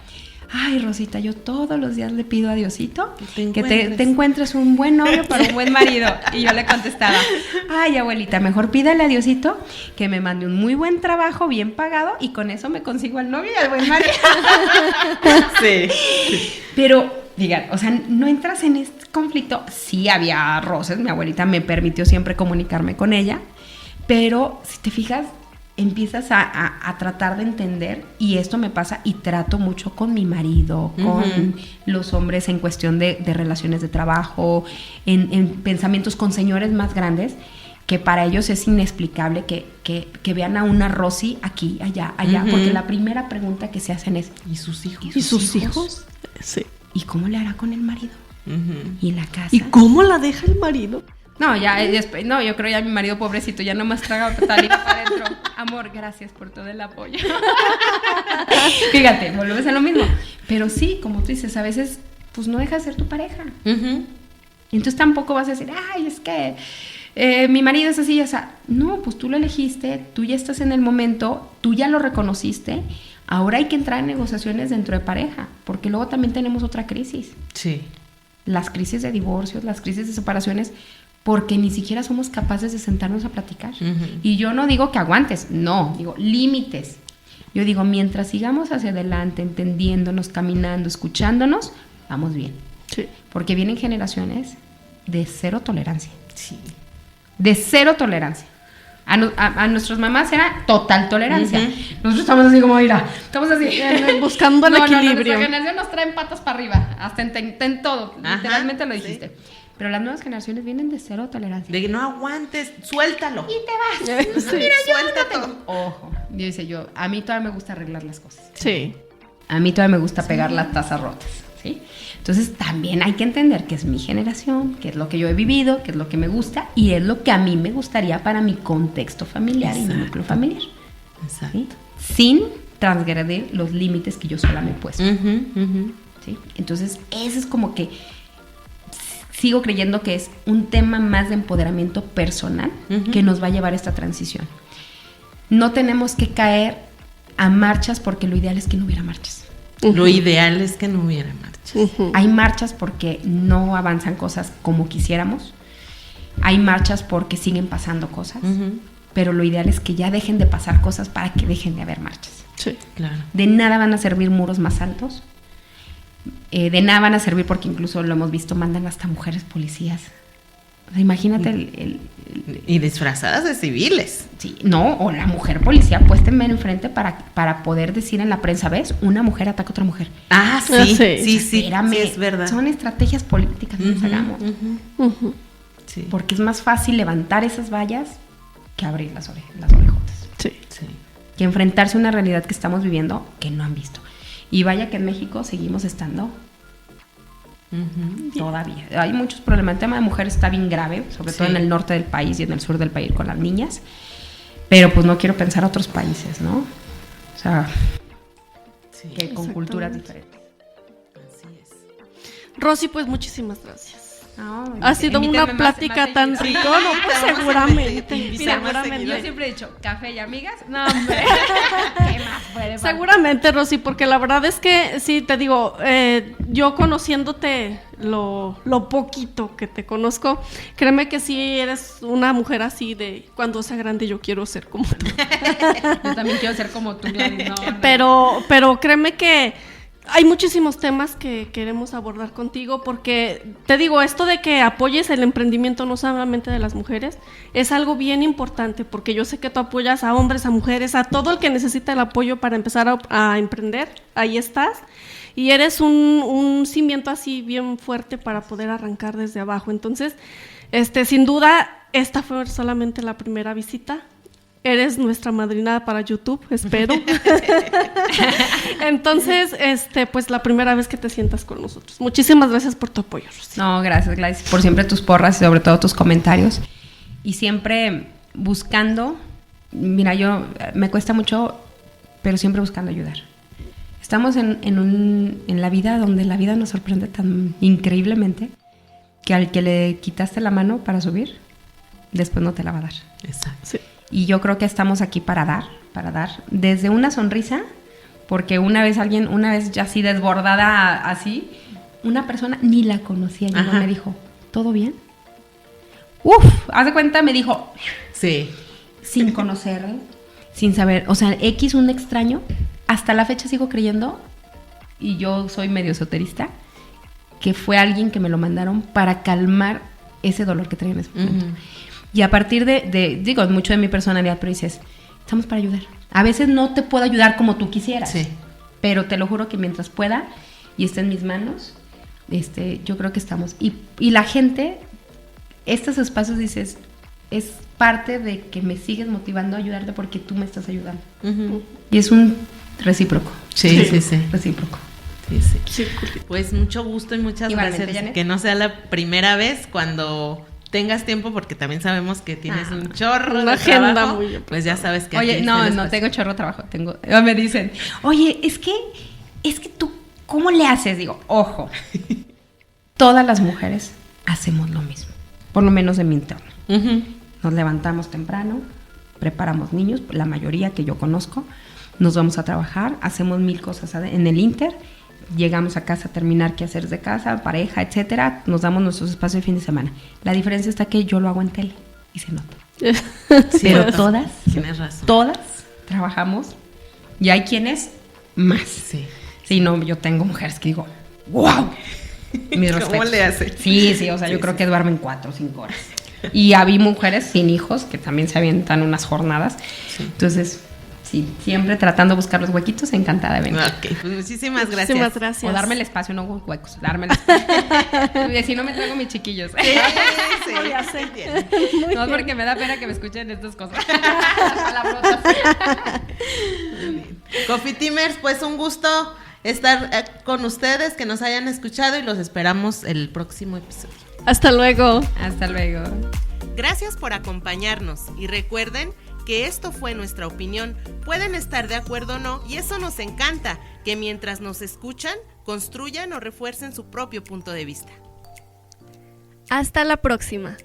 ay, Rosita, yo todos los días le pido a Diosito que te encuentres un buen novio para un buen marido. Y yo le contestaba, ay, abuelita, mejor pídale a Diosito que me mande un muy buen trabajo, bien pagado, y con eso me consigo al novio y al buen marido. Sí. Pero, digan, o sea, no entras en este conflicto. Sí había roces, mi abuelita me permitió siempre comunicarme con ella, pero si te fijas, empiezas a tratar de entender, y esto me pasa y trato mucho con mi marido, con los hombres en cuestión de relaciones de trabajo, en pensamientos con señores más grandes, que para ellos es inexplicable que vean a una Rosy aquí, allá, porque la primera pregunta que se hacen es, ¿Y sus hijos? ¿Y sus hijos? Sí. ¿y cómo le hará con el marido? ¿Y la casa? ¿Y cómo la deja el marido? No, ya después, no, yo creo ya mi marido pobrecito ya nomás traga saliva para adentro. Amor, gracias por todo el apoyo. Fíjate, volvemos a lo mismo. Pero sí, como tú dices, a veces pues no deja de ser tu pareja. Entonces tampoco vas a decir, ay, es que mi marido es así, o sea, no, pues tú lo elegiste, tú ya estás en el momento, tú ya lo reconociste. Ahora hay que entrar en negociaciones dentro de pareja, porque luego también tenemos otra crisis. Sí. Las crisis de divorcios, las crisis de separaciones, porque ni siquiera somos capaces de sentarnos a platicar. Y yo no digo que aguantes, no, digo límites. Yo digo, mientras sigamos hacia adelante, entendiéndonos, caminando, escuchándonos, vamos bien. Sí. Porque vienen generaciones de cero tolerancia. Sí. De cero tolerancia. A nuestras mamás era total tolerancia. Nosotros estamos así como, mira, estamos así. Buscando el equilibrio. Nuestra generación nos traen patas para arriba, hasta en todo. Ajá, literalmente lo sí. dijiste. Pero las nuevas generaciones vienen de cero tolerancia. De que no aguantes, suéltalo. Y te vas. Sí. Mira, Suelta yo no todo. Ojo, dice a mí todavía me gusta arreglar las cosas. Sí. A mí todavía me gusta pegar las tazas rotas, ¿sí? Entonces también hay que entender que es mi generación, que es lo que yo he vivido, que es lo que me gusta y es lo que a mí me gustaría para mi contexto familiar y mi núcleo familiar. Exacto. ¿Sí? Sin transgredir los límites que yo sola me he puesto. ¿Sí? Entonces, eso es como que sigo creyendo que es un tema más de empoderamiento personal que nos va a llevar a esta transición. No tenemos que caer a marchas porque lo ideal es que no hubiera marchas. Lo ideal es que no hubiera marchas. Hay marchas porque no avanzan cosas como quisiéramos. Hay marchas porque siguen pasando cosas. Pero lo ideal es que ya dejen de pasar cosas para que dejen de haber marchas. Sí. Claro. De nada van a servir muros más altos. De nada van a servir porque incluso lo hemos visto, mandan hasta mujeres policías. O sea, imagínate Y disfrazadas de civiles. sí, no, o la mujer policía puesta en enfrente para poder decir en la prensa, ¿ves? Una mujer ataca a otra mujer. Ah, sí. Ah, sí. Sí, Espérame, sí, es verdad. son estrategias políticas que nos hagamos. Sí. Porque es más fácil levantar esas vallas que abrir las orejotas. Sí. Sí. Que enfrentarse a una realidad que estamos viviendo que no han visto. Y vaya que en México seguimos estando todavía. Hay muchos problemas. El tema de mujeres está bien grave, sobre todo Sí. en el norte del país y en el sur del país con las niñas. Pero pues no quiero pensar otros países, ¿no? O sea, Sí. que con culturas diferentes. Así es. Rosy, pues muchísimas gracias. No, Ha sido invítenme una plática más tan seguido. rica. No, pues te vamos a seguramente. invitar más Seguramente. seguido. Yo siempre he dicho, café y amigas. No, hombre. ¿Qué más puede faltar? Seguramente, Rosy, porque la verdad es que sí, te digo, yo conociéndote lo poquito que te conozco, créeme que sí eres una mujer así de cuando sea grande yo quiero ser como tú. Yo también quiero ser como tú, Gladys. No, no. Pero créeme que hay muchísimos temas que queremos abordar contigo porque, te digo, esto de que apoyes el emprendimiento no solamente de las mujeres, es algo bien importante porque yo sé que tú apoyas a hombres, a mujeres, a todo el que necesita el apoyo para empezar a emprender, ahí estás, y eres un cimiento así bien fuerte para poder arrancar desde abajo. Entonces, sin duda, esta fue solamente la primera visita. Eres nuestra madrina para YouTube, espero. Entonces, pues la primera vez que te sientas con nosotros. Muchísimas gracias por tu apoyo, Rosy. No, gracias, Gladys, por siempre tus porras y sobre todo tus comentarios. Y siempre buscando, mira, yo me cuesta mucho, pero siempre buscando ayudar. Estamos en la vida donde la vida nos sorprende tan increíblemente que al que le quitaste la mano para subir, después no te la va a dar. Exacto. Sí. Y yo creo que estamos aquí para dar, desde una sonrisa, porque una vez ya así desbordada, así, una persona ni la conocía, y me dijo, ¿todo bien? Uf, haz de cuenta, me dijo, sí, sin conocerle, sin saber, o sea, X, un extraño, hasta la fecha sigo creyendo, y yo soy medio esoterista, que fue alguien que me lo mandaron para calmar ese dolor que traía en ese momento. Y a partir digo, mucho de mi personalidad, pero dices, estamos para ayudar. A veces no te puedo ayudar como tú quisieras, sí, pero te lo juro que mientras pueda y esté en mis manos, yo creo que estamos. Y la gente, estos espacios, dices, es parte de que me sigues motivando a ayudarte porque tú me estás ayudando. Y es un recíproco. Sí. Recíproco. Sí. Pues mucho gusto y muchas Igualmente, gracias. Janet. Que no sea la primera vez, cuando tengas tiempo, porque también sabemos que tienes un chorro una de agenda trabajo, muy pues ya sabes que Oye, aquí no está el espacio. tengo chorro de trabajo. Me dicen, oye, es que tú, ¿cómo le haces? Digo, ojo, todas las mujeres hacemos lo mismo, por lo menos en mi entorno. Nos levantamos temprano, preparamos niños, la mayoría que yo conozco, nos vamos a trabajar, hacemos 1000 cosas en el Inter, llegamos a casa a terminar quehaceres de casa, pareja, etcétera, nos damos nuestros espacios de fin de semana. La diferencia está que yo lo hago en tele y se nota. Sí, Pero todas trabajamos y hay quienes más. Sí, no, yo tengo mujeres que digo, ¡wow! Mis respetos. ¿Cómo le hace? Sí, o sea, yo creo que duermen 4 o 5 horas. Y había mujeres sin hijos que también se avientan unas jornadas. Entonces, sí, siempre tratando de buscar los huequitos, encantada de venir. Ok, pues muchísimas gracias. Muchísimas gracias. O darme el espacio, no huecos, darme el espacio. Si no me traigo mis chiquillos. Sí, Ya sé. No, porque me da pena que me escuchen estas cosas. Palabrotas. Coffee Teamers, pues un gusto estar con ustedes, que nos hayan escuchado y los esperamos el próximo episodio. Hasta luego. Hasta luego. Gracias por acompañarnos y recuerden que esto fue nuestra opinión. Pueden estar de acuerdo o no, y eso nos encanta, que mientras nos escuchan, construyan o refuercen su propio punto de vista. Hasta la próxima.